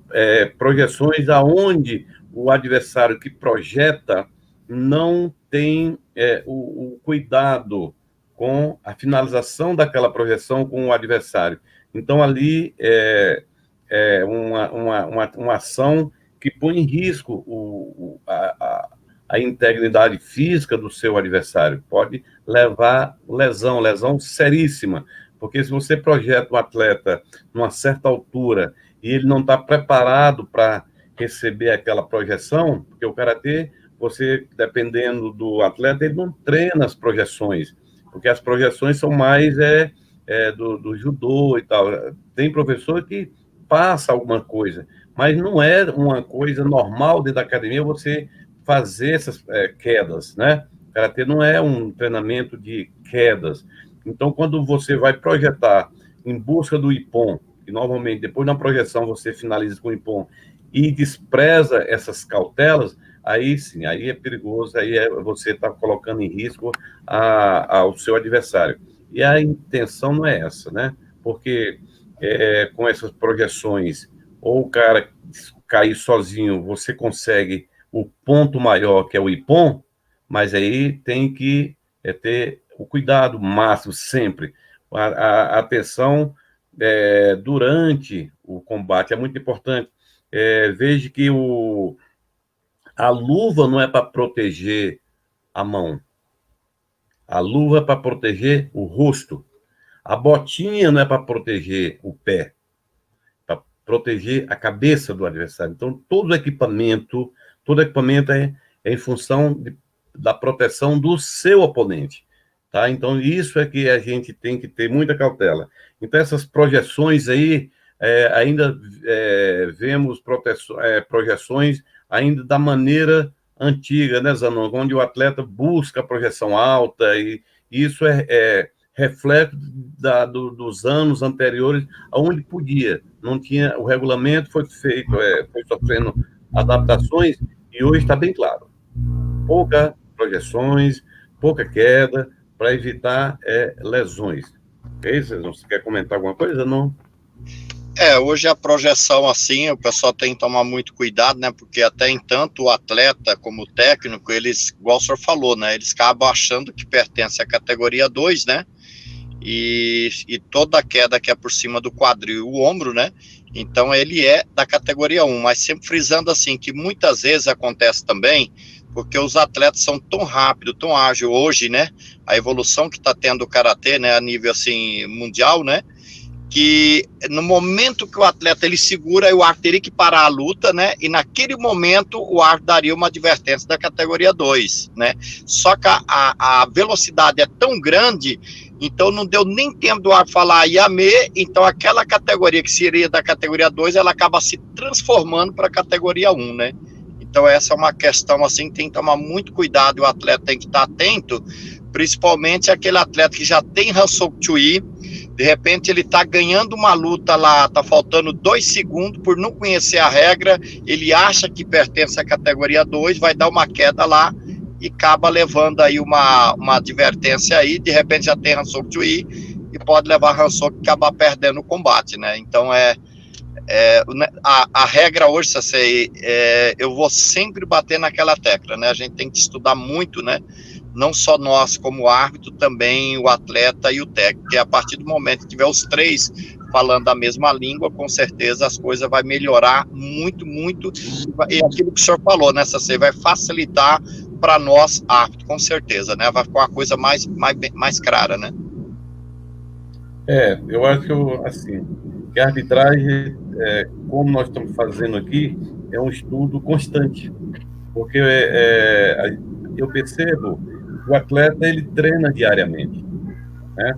projeções aonde o adversário que projeta não tem o cuidado com a finalização daquela projeção com o adversário. Então, ali é uma ação que põe em risco a integridade física do seu adversário. Pode levar lesão seríssima, porque se você projeta um atleta numa certa altura e ele não está preparado para receber aquela projeção, porque o karatê, você, dependendo do atleta, ele não treina as projeções, porque as projeções são mais do judô e tal. Tem professor que passa alguma coisa, mas não é uma coisa normal dentro da academia você fazer essas quedas, né? O karatê não é um treinamento de quedas. Então, quando você vai projetar em busca do ippon, e normalmente depois da projeção você finaliza com o ippon e despreza essas cautelas, aí sim, aí é perigoso, aí você está colocando em risco ao seu adversário. E a intenção não é essa, né? Porque com essas projeções, ou o cara cair sozinho, você consegue o ponto maior, que é o ippon, mas aí tem que ter o cuidado máximo sempre. A atenção durante o combate é muito importante. Veja que a luva não é para proteger a mão. A luva é para proteger o rosto. A botinha não é para proteger o pé, para proteger a cabeça do adversário. Então, todo equipamento é em função da proteção do seu oponente. Tá? Então, isso é que a gente tem que ter muita cautela. Então, essas projeções aí, ainda vemos projeções ainda da maneira antiga, né, Zanon? Onde o atleta busca a projeção alta, e isso é reflexo dos anos anteriores, onde podia. Não tinha, o regulamento foi feito, foi sofrendo adaptações, e hoje está bem claro. Pouca projeções, pouca queda, para evitar lesões. Ok? Você quer comentar alguma coisa? Não? Hoje a projeção, assim, o pessoal tem que tomar muito cuidado, né, porque até entanto o atleta, como técnico, eles, igual o senhor falou, né, eles acabam achando que pertence à categoria 2, né, e toda a queda que é por cima do quadril e o ombro, né, então ele é da categoria 1, mas sempre frisando assim, que muitas vezes acontece também, porque os atletas são tão rápidos, tão ágeis hoje, né, a evolução que está tendo o karatê, né, a nível assim, mundial, né, que no momento que o atleta ele segura, o árbitro teria que parar a luta, né? E naquele momento o árbitro daria uma advertência da categoria 2, né? Só que a velocidade é tão grande, então não deu nem tempo do árbitro falar Yame, então aquela categoria que seria da categoria 2, ela acaba se transformando para a categoria 1, né? Então essa é uma questão assim que tem que tomar muito cuidado, o atleta tem que estar atento, principalmente aquele atleta que já tem Hansoku Chui. De repente ele tá ganhando uma luta lá, tá faltando 2 segundos, por não conhecer a regra, ele acha que pertence à categoria 2, vai dar uma queda lá e acaba levando aí uma advertência aí, de repente já tem Hansoku Chui e pode levar Hansoku e acabar perdendo o combate, né? Então a regra hoje, Sensei, eu vou sempre bater naquela tecla, né? A gente tem que estudar muito, né? Não só nós como árbitro, também o atleta e o técnico, porque a partir do momento que tiver os três falando a mesma língua, com certeza as coisas vai melhorar muito, muito, e aquilo que o senhor falou, né, Sensei, vai facilitar para nós árbitros, com certeza, né, vai ficar uma coisa mais clara, né. Eu acho assim, que a arbitragem, como nós estamos fazendo aqui, é um estudo constante, porque eu percebo que o atleta ele treina diariamente, né?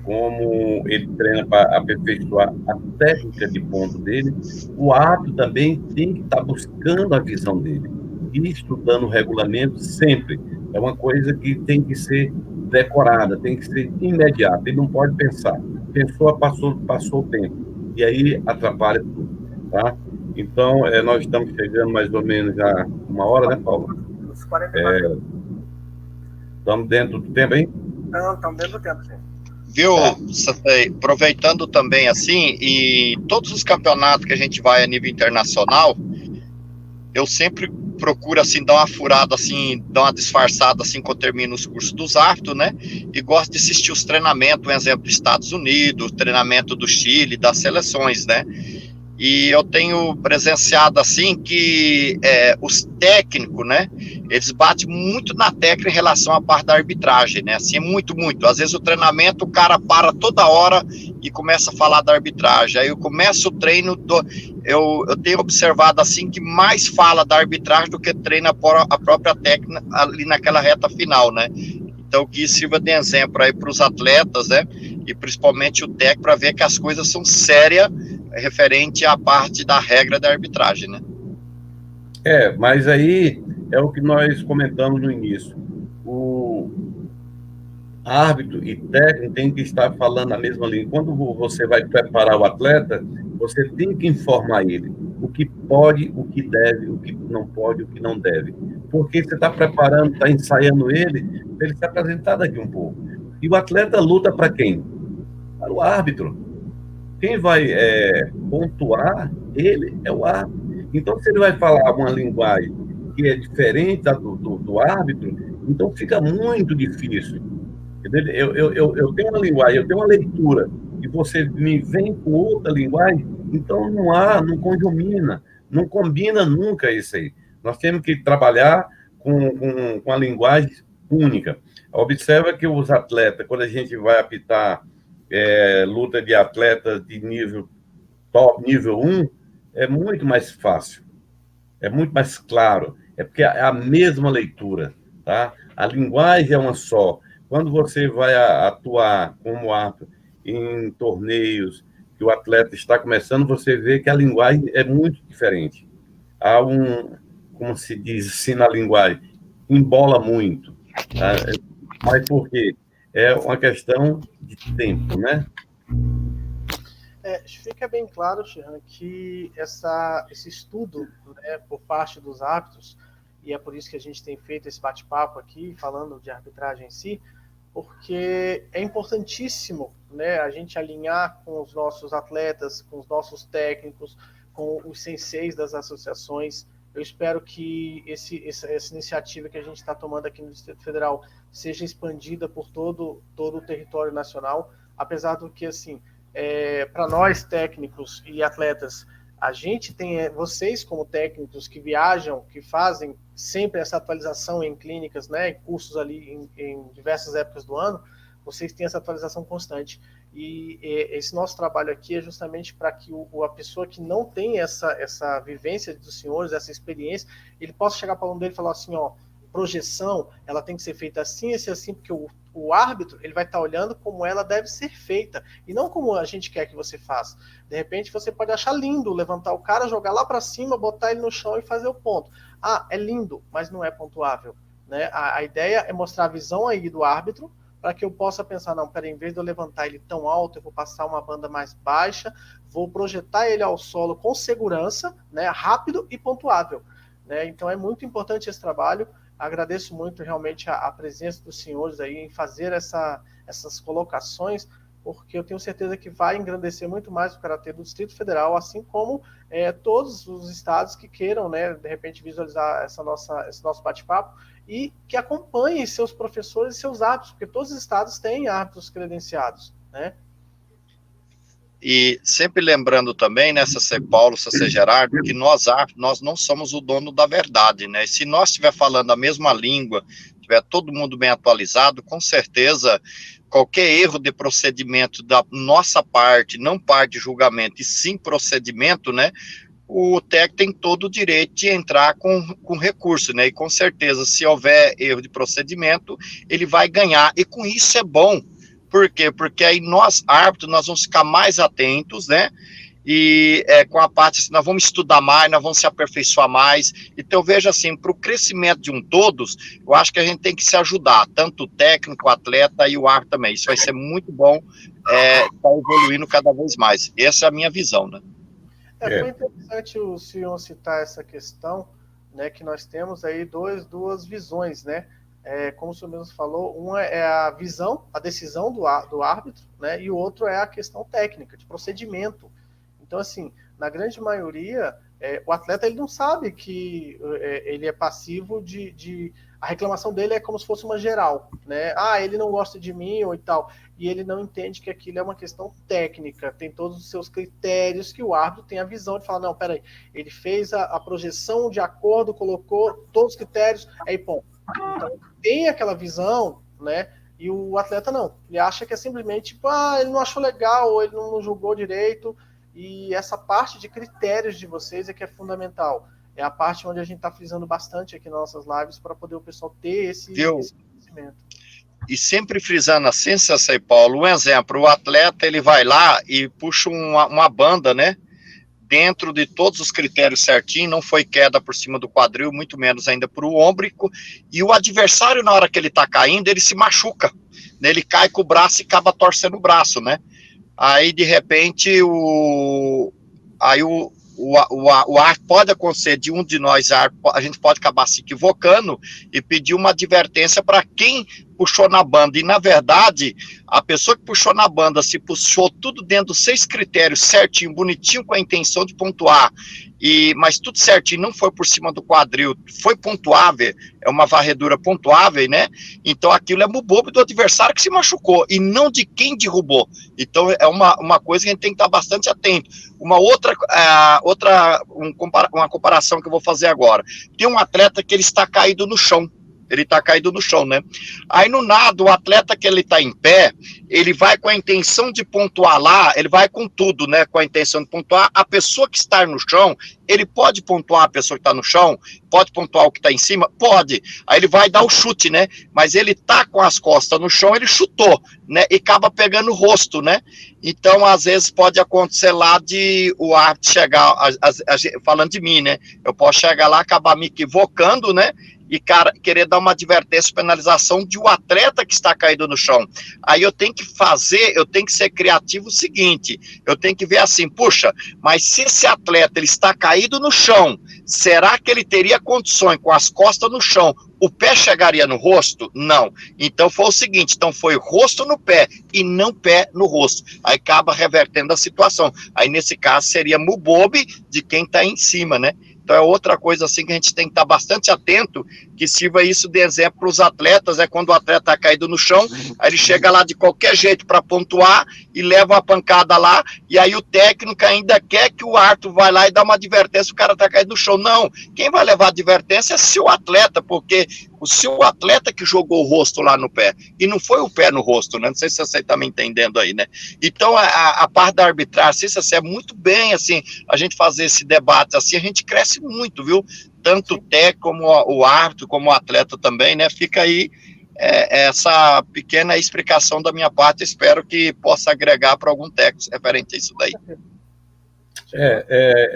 Como ele treina para aperfeiçoar a técnica de ponto dele, o árbitro também tem que estar buscando a visão dele e estudando o regulamento sempre. É uma coisa que tem que ser decorada, tem que ser imediata, ele não pode pensar. Pensou, passou o tempo, e aí atrapalha tudo, tá? Então, nós estamos chegando mais ou menos já 1 hora, né, Paulo? Uns 44. Estamos dentro do tempo, hein? Não, estamos dentro do tempo, sim. Viu, aproveitando também assim, e todos os campeonatos que a gente vai a nível internacional, eu sempre procuro, assim, dar uma furada, assim, dar uma disfarçada, assim, quando eu termino os cursos dos árbitros, né? E gosto de assistir os treinamentos, um exemplo, dos Estados Unidos, treinamento do Chile, das seleções, né? E eu tenho presenciado, assim, que os técnicos, né? Eles batem muito na tecla em relação à parte da arbitragem, né? Assim, muito, muito. Às vezes o treinamento, o cara para toda hora e começa a falar da arbitragem. Aí eu começo o treino, eu tenho observado, assim, que mais fala da arbitragem do que treina a própria técnica ali naquela reta final, né? Então, que isso sirva de exemplo aí para os atletas, né? E principalmente o técnico, para ver que as coisas são sérias referente à parte da regra da arbitragem, né? Mas aí é o que nós comentamos no início. O árbitro e técnico têm que estar falando a mesma língua. Quando você vai preparar o atleta, você tem que informar ele o que pode, o que deve, o que não pode, o que não deve. Porque você está preparando, está ensaiando ele, para ele se apresentar daqui um pouco. E o atleta luta para quem? Para o árbitro. Quem vai pontuar ele é o árbitro. Então, se ele vai falar uma linguagem que é diferente do árbitro, então fica muito difícil. Eu tenho uma linguagem, eu tenho uma leitura, e você me vem com outra linguagem, então não conjumina, não combina nunca isso aí. Nós temos que trabalhar com a linguagem única. Observa que os atletas, quando a gente vai apitar luta de atletas de nível top, nível 1, é muito mais fácil, é muito mais claro, é porque é a mesma leitura, tá? A linguagem é uma só. Quando você vai atuar como árbitro em torneios que o atleta está começando, você vê que a linguagem é muito diferente. Há como se diz assim na linguagem, embola muito. Tá? Mas por quê? É uma questão de tempo, né? Fica bem claro, Shehan, que esse estudo, né, por parte dos árbitros, e é por isso que a gente tem feito esse bate-papo aqui, falando de arbitragem em si, porque é importantíssimo, né, a gente alinhar com os nossos atletas, com os nossos técnicos, com os senseis das associações. Eu espero que essa iniciativa que a gente está tomando aqui no Distrito Federal seja expandida por todo o território nacional, apesar do que, assim, para nós técnicos e atletas, a gente tem vocês como técnicos que viajam, que fazem sempre essa atualização em clínicas, né, em cursos ali em diversas épocas do ano, vocês têm essa atualização constante. E esse nosso trabalho aqui é justamente para que a pessoa que não tem essa vivência dos senhores, essa experiência, ele possa chegar para o aluno dele e falar assim, ó, projeção, ela tem que ser feita assim, assim, porque o árbitro, ele vai estar olhando como ela deve ser feita, e não como a gente quer que você faça. De repente, você pode achar lindo levantar o cara, jogar lá para cima, botar ele no chão e fazer o ponto. Ah, é lindo, mas não é pontuável. Né? A ideia é mostrar a visão aí do árbitro, para que eu possa pensar, não, peraí, em vez de eu levantar ele tão alto, eu vou passar uma banda mais baixa, vou projetar ele ao solo com segurança, né, rápido e pontuável. Né? Então é muito importante esse trabalho. Agradeço muito realmente a presença dos senhores aí em fazer essas colocações, porque eu tenho certeza que vai engrandecer muito mais o karatê do Distrito Federal, assim como todos os estados que queiram, né, de repente, visualizar esse nosso bate-papo e que acompanhem seus professores e seus árbitros, porque todos os estados têm árbitros credenciados, né? E sempre lembrando também, né, CC Paulo, CC Gerardo, que nós não somos o dono da verdade, né? Se nós estiver falando a mesma língua, tiver todo mundo bem atualizado, com certeza qualquer erro de procedimento da nossa parte, não parte de julgamento, e sim procedimento, né? O técnico tem todo o direito de entrar com recurso, né? E com certeza, se houver erro de procedimento, ele vai ganhar. E com isso é bom. Por quê? Porque aí nós, árbitros, nós vamos ficar mais atentos, né? E com a parte assim, nós vamos estudar mais, nós vamos se aperfeiçoar mais. Então, eu vejo assim, para o crescimento de todos, eu acho que a gente tem que se ajudar, tanto o técnico, o atleta e o árbitro também. Isso vai ser muito bom, tá evoluindo cada vez mais. Essa é a minha visão, né? Foi interessante o senhor citar essa questão, né, que nós temos aí duas visões, né? Como o senhor mesmo falou, uma é a visão, a decisão do árbitro, né, e o outro é a questão técnica, de procedimento. Então, assim, na grande maioria, o atleta ele não sabe que ele é passivo a reclamação dele é como se fosse uma geral, né? Ele não gosta de mim ou e tal. E ele não entende que aquilo é uma questão técnica, tem todos os seus critérios, que o árbitro tem a visão de falar, não, peraí, ele fez a projeção de acordo, colocou todos os critérios, aí, pô. Então, tem aquela visão, né? E o atleta não. Ele acha que é simplesmente, tipo, ele não achou legal, ou ele não julgou direito. E essa parte de critérios de vocês é que é fundamental. É a parte onde a gente está frisando bastante aqui nas nossas lives para poder o pessoal ter esse conhecimento. E sempre frisando assim, Sensei Paulo, um exemplo, o atleta ele vai lá e puxa uma banda, né? Dentro de todos os critérios certinho, não foi queda por cima do quadril, muito menos ainda para o ômbrico, e o adversário, na hora que ele está caindo, ele se machuca, né? Ele cai com o braço e acaba torcendo o braço, né? Aí, de repente, o ar pode acontecer de um de nós, a gente pode acabar se equivocando e pedir uma advertência para quem puxou na banda. E, na verdade, a pessoa que puxou na banda, se puxou tudo dentro dos 6 critérios, certinho, bonitinho, com a intenção de pontuar, mas tudo certinho, não foi por cima do quadril, foi pontuável, é uma varredura pontuável, né? Então, aquilo é mubobo do adversário que se machucou, e não de quem derrubou. Então, é uma coisa que a gente tem que estar bastante atento. Uma comparação que eu vou fazer agora. Tem um atleta que ele está caído no chão. Ele está caído no chão, né? Aí no nado, o atleta que ele está em pé, ele vai com a intenção de pontuar lá, ele vai com tudo, né? Com a intenção de pontuar. A pessoa que está no chão, ele pode pontuar a pessoa que está no chão? Pode pontuar o que está em cima? Pode. Aí ele vai dar o chute, né? Mas ele tá com as costas no chão, ele chutou, né? E acaba pegando o rosto, né? Então, às vezes, pode acontecer lá de o árbitro chegar, falando de mim, né? Eu posso chegar lá, acabar me equivocando, né? E querer dar uma advertência, penalização de um atleta que está caído no chão. Aí eu tenho que ser criativo o seguinte, eu tenho que ver assim, puxa, mas se esse atleta ele está caído no chão, será que ele teria condições com as costas no chão, o pé chegaria no rosto? Não. Então foi o seguinte, foi rosto no pé e não pé no rosto. Aí acaba revertendo a situação. Aí nesse caso seria mubobe de quem está em cima, né? Então é outra coisa assim que a gente tem que estar bastante atento, que sirva isso de exemplo para os atletas, quando o atleta está caído no chão, aí ele chega lá de qualquer jeito para pontuar e leva uma pancada lá, e aí o técnico ainda quer que o árbitro vai lá e dá uma advertência, o cara está caído no chão. Não, quem vai levar a advertência é seu atleta, porque o seu atleta que jogou o rosto lá no pé, e não foi o pé no rosto, né? Não sei se você está me entendendo aí, né? Então, a parte da arbitragem, assim, é muito bem, assim, a gente fazer esse debate, assim, a gente cresce muito, viu? Tanto o técnico, como o árbitro, como o atleta também, né? Fica aí essa pequena explicação da minha parte, espero que possa agregar para algum técnico referente a isso daí.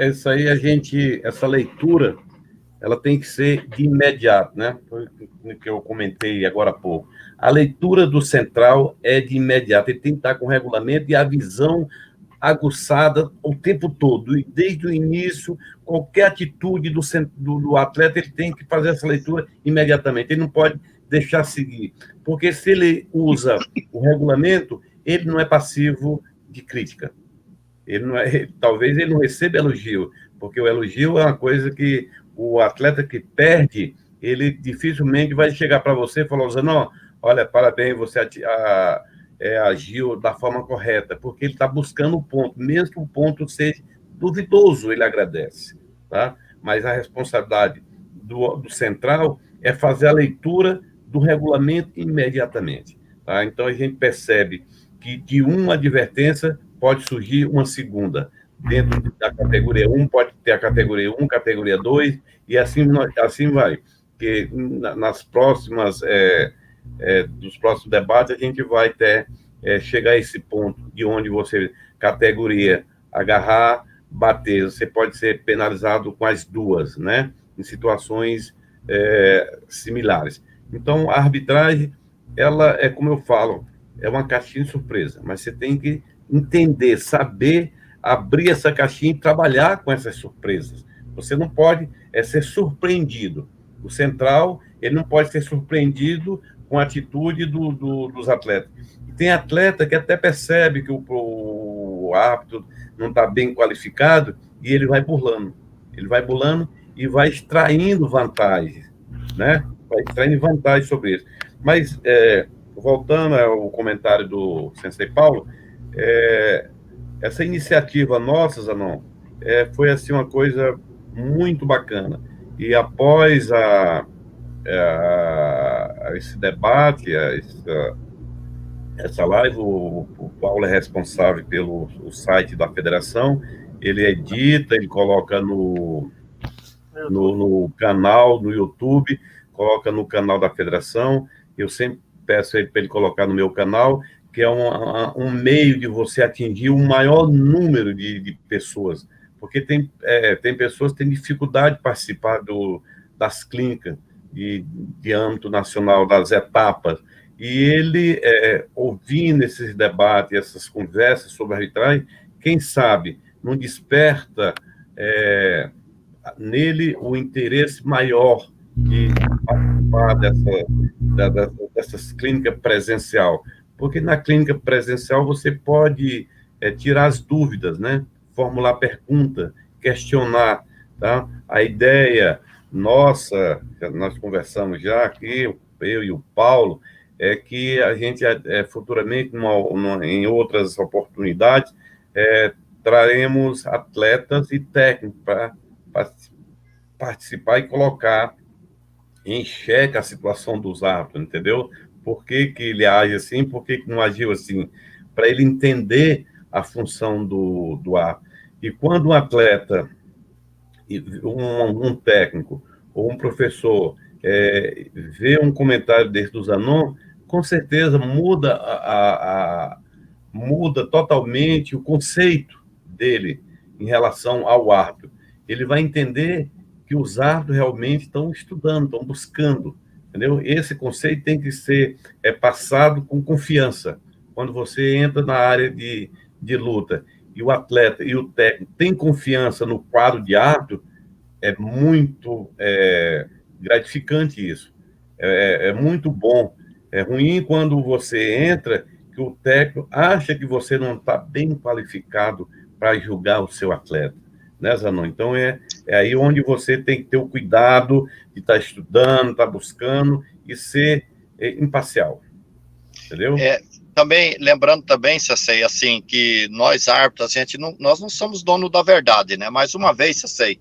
Isso aí, essa leitura, ela tem que ser de imediato, né? Foi o que eu comentei agora há pouco. A leitura do central é de imediato, ele tem que estar com o regulamento e a visão aguçada o tempo todo, e desde o início, qualquer atitude do atleta, ele tem que fazer essa leitura imediatamente, ele não pode deixar seguir, porque se ele usa o regulamento, ele não é passivo de crítica, talvez ele não receba elogio, porque o elogio é uma coisa que o atleta que perde, ele dificilmente vai chegar para você e falar, não, olha, parabéns, você agiu da forma correta, porque ele está buscando o ponto, mesmo que o ponto seja duvidoso, ele agradece, tá? Mas a responsabilidade do central é fazer a leitura do regulamento imediatamente, tá? Então a gente percebe que de uma advertência pode surgir uma segunda, dentro da categoria 1 pode ter a categoria 1, categoria 2, e assim vai, porque nas próximas dos próximos debates, a gente vai chegar a esse ponto de onde você, categoria, agarrar, bater, você pode ser penalizado com as duas, né? Em situações similares. Então, a arbitragem, ela é, como eu falo, é uma caixinha de surpresa, mas você tem que entender, saber abrir essa caixinha e trabalhar com essas surpresas. Você não pode ser surpreendido. O central, ele não pode ser surpreendido com a atitude dos atletas. Tem atleta que até percebe que o árbitro não está bem qualificado, e ele vai burlando. Ele vai burlando e vai extraindo vantagens, né? Vai extraindo vantagens sobre isso. Mas, voltando ao comentário do Sensei Paulo, essa iniciativa nossa, Zanon, foi assim uma coisa muito bacana. E após esse debate, essa live, o Paulo é responsável pelo site da federação, ele edita, ele coloca no canal, no YouTube, coloca no canal da federação. Eu sempre peço ele para ele colocar no meu canal, que é um meio de você atingir o maior número de pessoas, porque tem pessoas que têm dificuldade de participar das clínicas de âmbito nacional, das etapas, e ele, ouvindo esses debates, essas conversas sobre arbitragem, quem sabe não desperta nele o interesse maior de participar dessas clínicas presencial, porque na clínica presencial você pode tirar as dúvidas, né? Formular pergunta, questionar, tá? A ideia nossa, nós conversamos já aqui, eu e o Paulo, é que a gente futuramente, em outras oportunidades, traremos atletas e técnicos para participar e colocar em xeque a situação dos árbitros, entendeu? Por que ele age assim, por que não agiu assim? Para ele entender a função do árbitro. E quando um atleta, um técnico ou um professor vê um comentário desse do Zanon, com certeza muda totalmente o conceito dele em relação ao árbitro. Ele vai entender que os árbitros realmente estão estudando, estão buscando, entendeu? Esse conceito tem que ser passado com confiança. Quando você entra na área de luta e o atleta e o técnico têm confiança no quadro de árbitro, é muito gratificante isso. É muito bom. É ruim quando você entra que o técnico acha que você não está bem qualificado para julgar o seu atleta, né, Zanon? Então, é aí onde você tem que ter o cuidado de estar estudando, estar buscando e ser imparcial, entendeu? Também, lembrando também, Cecei, assim, que nós árbitros, nós não somos dono da verdade, né? Mais uma vez, Cecei,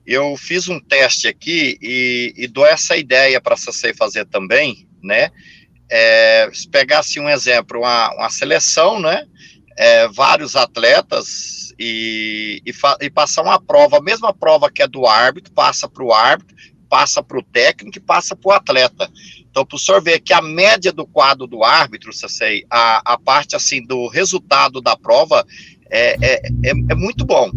eu fiz um teste aqui e dou essa ideia para a Cecei fazer também, né? Se pegasse um exemplo, uma seleção, né? Vários atletas e passar uma prova, a mesma prova que é do árbitro, passa para o árbitro, passa para o técnico e passa para o atleta. Então, para o senhor ver que a média do quadro do árbitro, Cecei, a parte assim do resultado da prova é muito bom,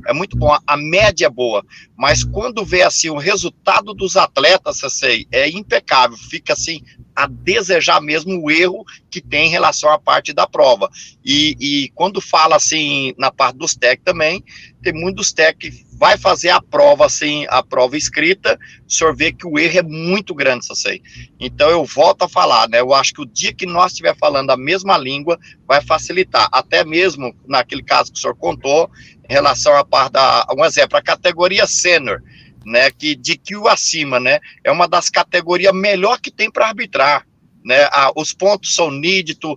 a média é boa, mas quando vê assim o resultado dos atletas, Cecei, é impecável, fica assim a desejar mesmo o erro que tem em relação à parte da prova. E quando fala assim na parte dos técnicos também, tem muitos técnicos que vai fazer a prova assim, a prova escrita, o senhor vê que o erro é muito grande, Cecei. Então eu volto a falar, né? Eu acho que o dia que nós estiver falando a mesma língua, vai facilitar, até mesmo naquele caso que o senhor contou, em relação à parte um exemplo, a categoria sênior, né, que de Q acima, né, é uma das categorias melhor que tem para arbitrar, né, os pontos são nítidos,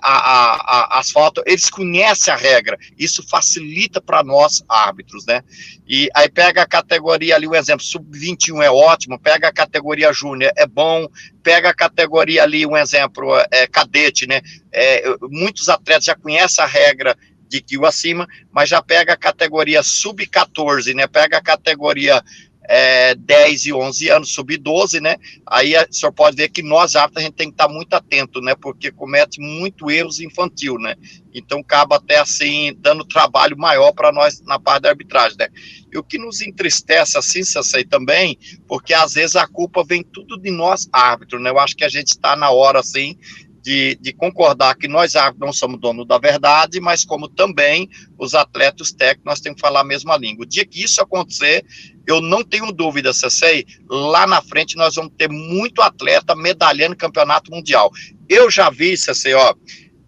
as faltas, eles conhecem a regra, isso facilita para nós árbitros, né, e aí pega a categoria ali, um exemplo, sub-21 é ótimo, pega a categoria júnior, é bom, pega a categoria ali, um exemplo, cadete, né, muitos atletas já conhecem a regra de Q acima, mas já pega a categoria sub-14, né, pega a categoria 10 e 11 anos, sub-12, né, aí o senhor pode ver que nós, árbitros, a gente tem que estar muito atento, né, porque comete muito erros infantil, né, então acaba até assim, dando trabalho maior para nós na parte da arbitragem, né, e o que nos entristece assim, Cecei, também, porque às vezes a culpa vem tudo de nós, árbitros, né, eu acho que a gente está na hora, assim, de concordar que nós árbitros não somos donos da verdade, mas como também os atletas técnicos, nós temos que falar a mesma língua. O dia que isso acontecer, eu não tenho dúvida, Cecei, lá na frente nós vamos ter muito atleta medalhando campeonato mundial. Eu já vi, Cecei,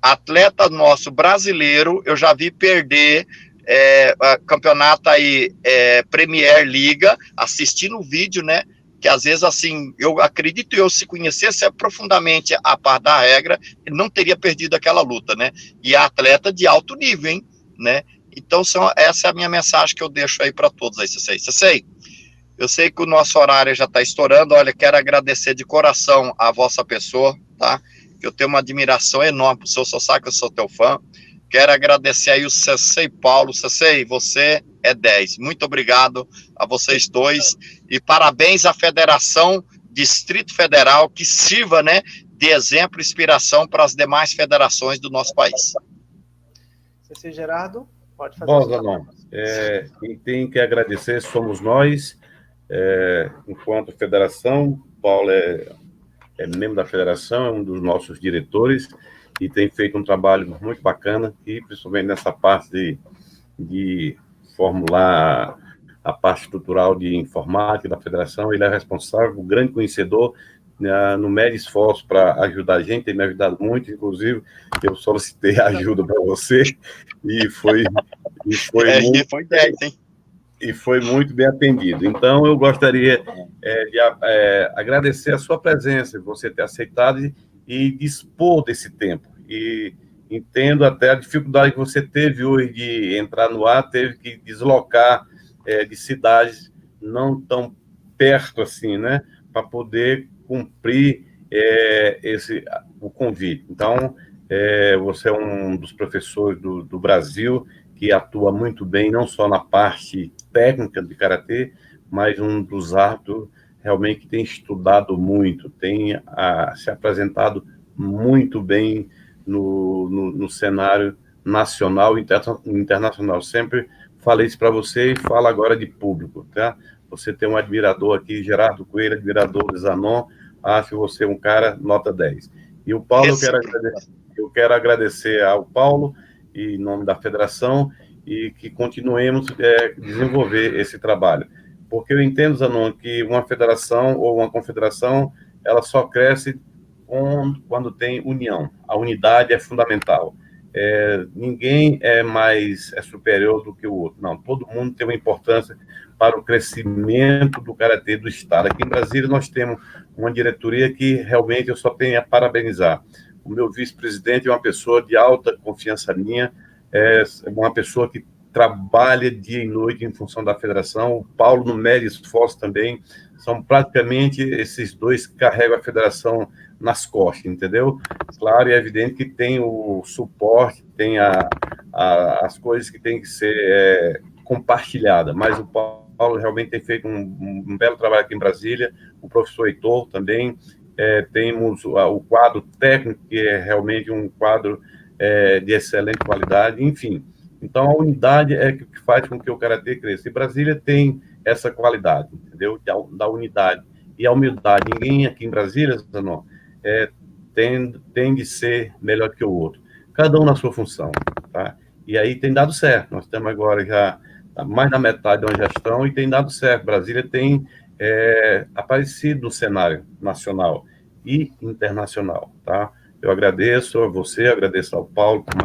atleta nosso brasileiro, eu já vi perder campeonato aí, Premier Liga, assistindo o vídeo, né? Que às vezes, assim, eu acredito, eu se conhecesse profundamente a par da regra, ele não teria perdido aquela luta, né? E é atleta de alto nível, hein? Né? Então, essa é a minha mensagem que eu deixo aí para todos aí, Cecei. Eu sei que o nosso horário já está estourando. Olha, quero agradecer de coração a vossa pessoa, tá? Eu tenho uma admiração enorme por você, só sabe que eu sou teu fã. Quero agradecer aí o Cecei Paulo. Cecei, você é 10. Muito obrigado a vocês dois. E parabéns à Federação Distrito Federal, que sirva, né, de exemplo e inspiração para as demais federações do nosso país. Cecei Gerardo, pode fazer. Bom, Zanon, quem tem que agradecer somos nós, enquanto federação. Paulo é membro da federação, é um dos nossos diretores, e tem feito um trabalho muito bacana, e principalmente nessa parte de formular a parte estrutural de informática da federação. Ele é responsável, um grande conhecedor, no mede esforço para ajudar a gente, tem me ajudado muito, inclusive eu solicitei ajuda para você, e foi muito bem atendido. Então, eu gostaria de agradecer a sua presença, você ter aceitado e dispor desse tempo. E entendo até a dificuldade que você teve hoje de entrar no ar, teve que deslocar de cidades não tão perto assim, né, para poder cumprir o convite. Então, você é um dos professores do Brasil que atua muito bem, não só na parte técnica de karatê, mas um dos árbitros realmente que tem estudado muito, tem se apresentado muito bem no cenário nacional e internacional. Sempre falei isso para você e falo agora de público, tá? Você tem um admirador aqui, Gerardo Coelho, admirador de Zanon, acho você um cara nota 10. E o Paulo, eu quero agradecer ao Paulo, em nome da federação, e que continuemos desenvolver esse trabalho. Porque eu entendo, Zanon, que uma federação ou uma confederação, ela só cresce quando tem união. A unidade é fundamental. Ninguém é superior do que o outro. Não, todo mundo tem uma importância para o crescimento do karatê do Estado. Aqui em Brasília nós temos uma diretoria que realmente eu só tenho a parabenizar. O meu vice-presidente é uma pessoa de alta confiança minha, é uma pessoa que trabalha dia e noite em função da federação. O Paulo, no mede esforço também, são praticamente esses dois que carregam a federação nas costas, entendeu? Claro e é evidente que tem o suporte, tem as coisas que tem que ser compartilhadas, mas o Paulo realmente tem feito um belo trabalho aqui em Brasília, o professor Heitor também, temos o quadro técnico, que é realmente um quadro de excelente qualidade, enfim. Então, a unidade é que faz com que o karatê cresça. E Brasília tem essa qualidade, entendeu? Da unidade e a humildade. Ninguém aqui em Brasília, não, tem de ser melhor que o outro. Cada um na sua função, tá? E aí tem dado certo. Nós estamos agora já mais da metade de uma gestão e tem dado certo. Brasília tem aparecido no cenário nacional e internacional, tá? Eu agradeço a você, agradeço ao Paulo por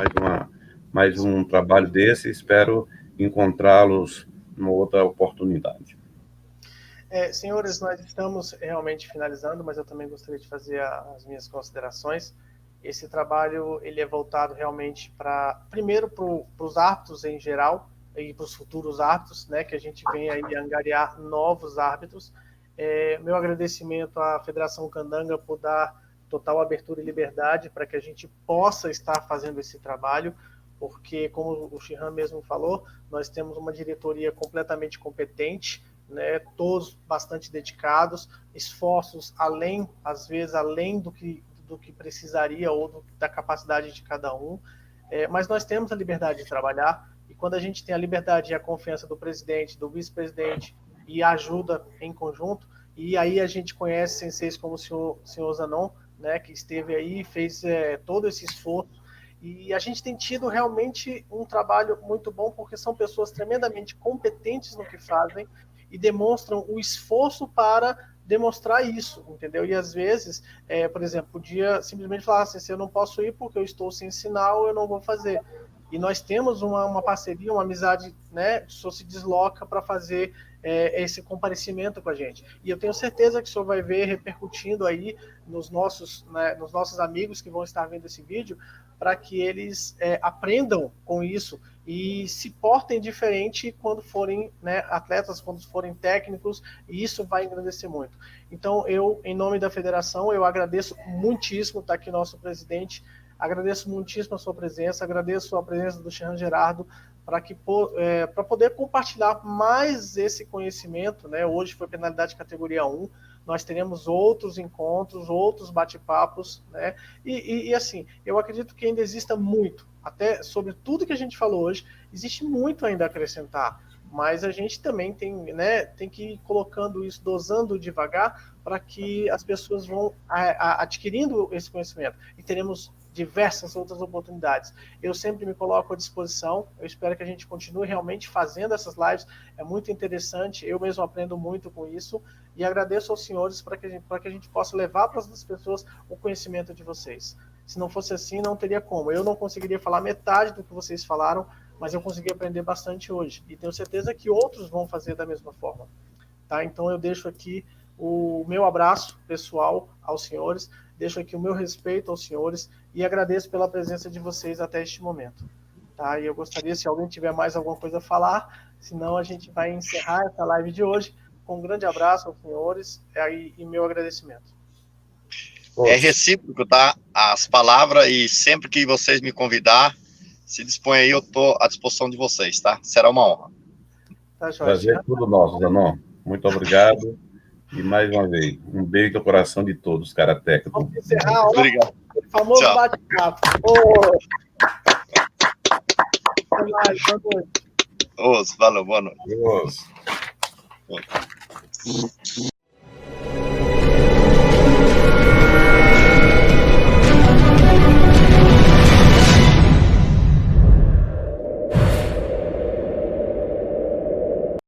mais um trabalho desse, espero encontrá-los numa outra oportunidade. Senhores, nós estamos realmente finalizando, mas eu também gostaria de fazer as minhas considerações. Esse trabalho ele é voltado realmente primeiro para os árbitros em geral e para os futuros árbitros, né, que a gente vem aí angariar novos árbitros. Meu agradecimento à Federação Candanga por dar total abertura e liberdade para que a gente possa estar fazendo esse trabalho, porque, como o Shihan mesmo falou, nós temos uma diretoria completamente competente, né, todos bastante dedicados, esforços às vezes além do que precisaria ou da capacidade de cada um, mas nós temos a liberdade de trabalhar, e quando a gente tem a liberdade e a confiança do presidente, do vice-presidente e a ajuda em conjunto, e aí a gente conhece senseis como o senhor Zanon, né, que esteve aí e fez todo esse esforço, e a gente tem tido realmente um trabalho muito bom, porque são pessoas tremendamente competentes no que fazem, e demonstram o esforço para demonstrar isso, entendeu? E às vezes, por exemplo, podia simplesmente falar assim, se eu não posso ir porque eu estou sem sinal, eu não vou fazer. E nós temos uma parceria, uma amizade, né? O senhor se desloca para fazer esse comparecimento com a gente. E eu tenho certeza que o senhor vai ver repercutindo aí nos nossos amigos que vão estar vendo esse vídeo, para que eles aprendam com isso e se portem diferente quando forem, né, atletas, quando forem técnicos, e isso vai engrandecer muito. Então, eu, em nome da federação, eu agradeço muitíssimo, está aqui nosso presidente, agradeço muitíssimo a sua presença, agradeço a presença do Shehan Gerardo, para poder compartilhar mais esse conhecimento, né? Hoje foi penalidade categoria 1, nós teremos outros encontros, outros bate-papos, né? E assim, eu acredito que ainda exista muito, até sobre tudo que a gente falou hoje, existe muito ainda a acrescentar, mas a gente também tem, né, tem que ir colocando isso, dosando devagar, para que as pessoas vão adquirindo esse conhecimento, e teremos diversas outras oportunidades. Eu sempre me coloco à disposição, eu espero que a gente continue realmente fazendo essas lives, é muito interessante, eu mesmo aprendo muito com isso, e agradeço aos senhores para que a gente possa levar para as pessoas o conhecimento de vocês. Se não fosse assim, não teria como. Eu não conseguiria falar metade do que vocês falaram, mas eu consegui aprender bastante hoje, e tenho certeza que outros vão fazer da mesma forma. Tá? Então eu deixo aqui o meu abraço pessoal aos senhores, deixo aqui o meu respeito aos senhores e agradeço pela presença de vocês até este momento. Tá? E eu gostaria, se alguém tiver mais alguma coisa a falar, senão a gente vai encerrar essa live de hoje com um grande abraço aos senhores e meu agradecimento. É recíproco, tá? As palavras, e sempre que vocês me convidar, se dispõe aí, eu estou à disposição de vocês, tá? Será uma honra. Tá, prazer é tudo nosso, Zanon. Muito obrigado. E mais uma vez, um beijo no coração de todos, karatecas. Vamos encerrar, obrigado. O famoso bate-papo. Até mais, boa noite. Valeu, boa noite. Os.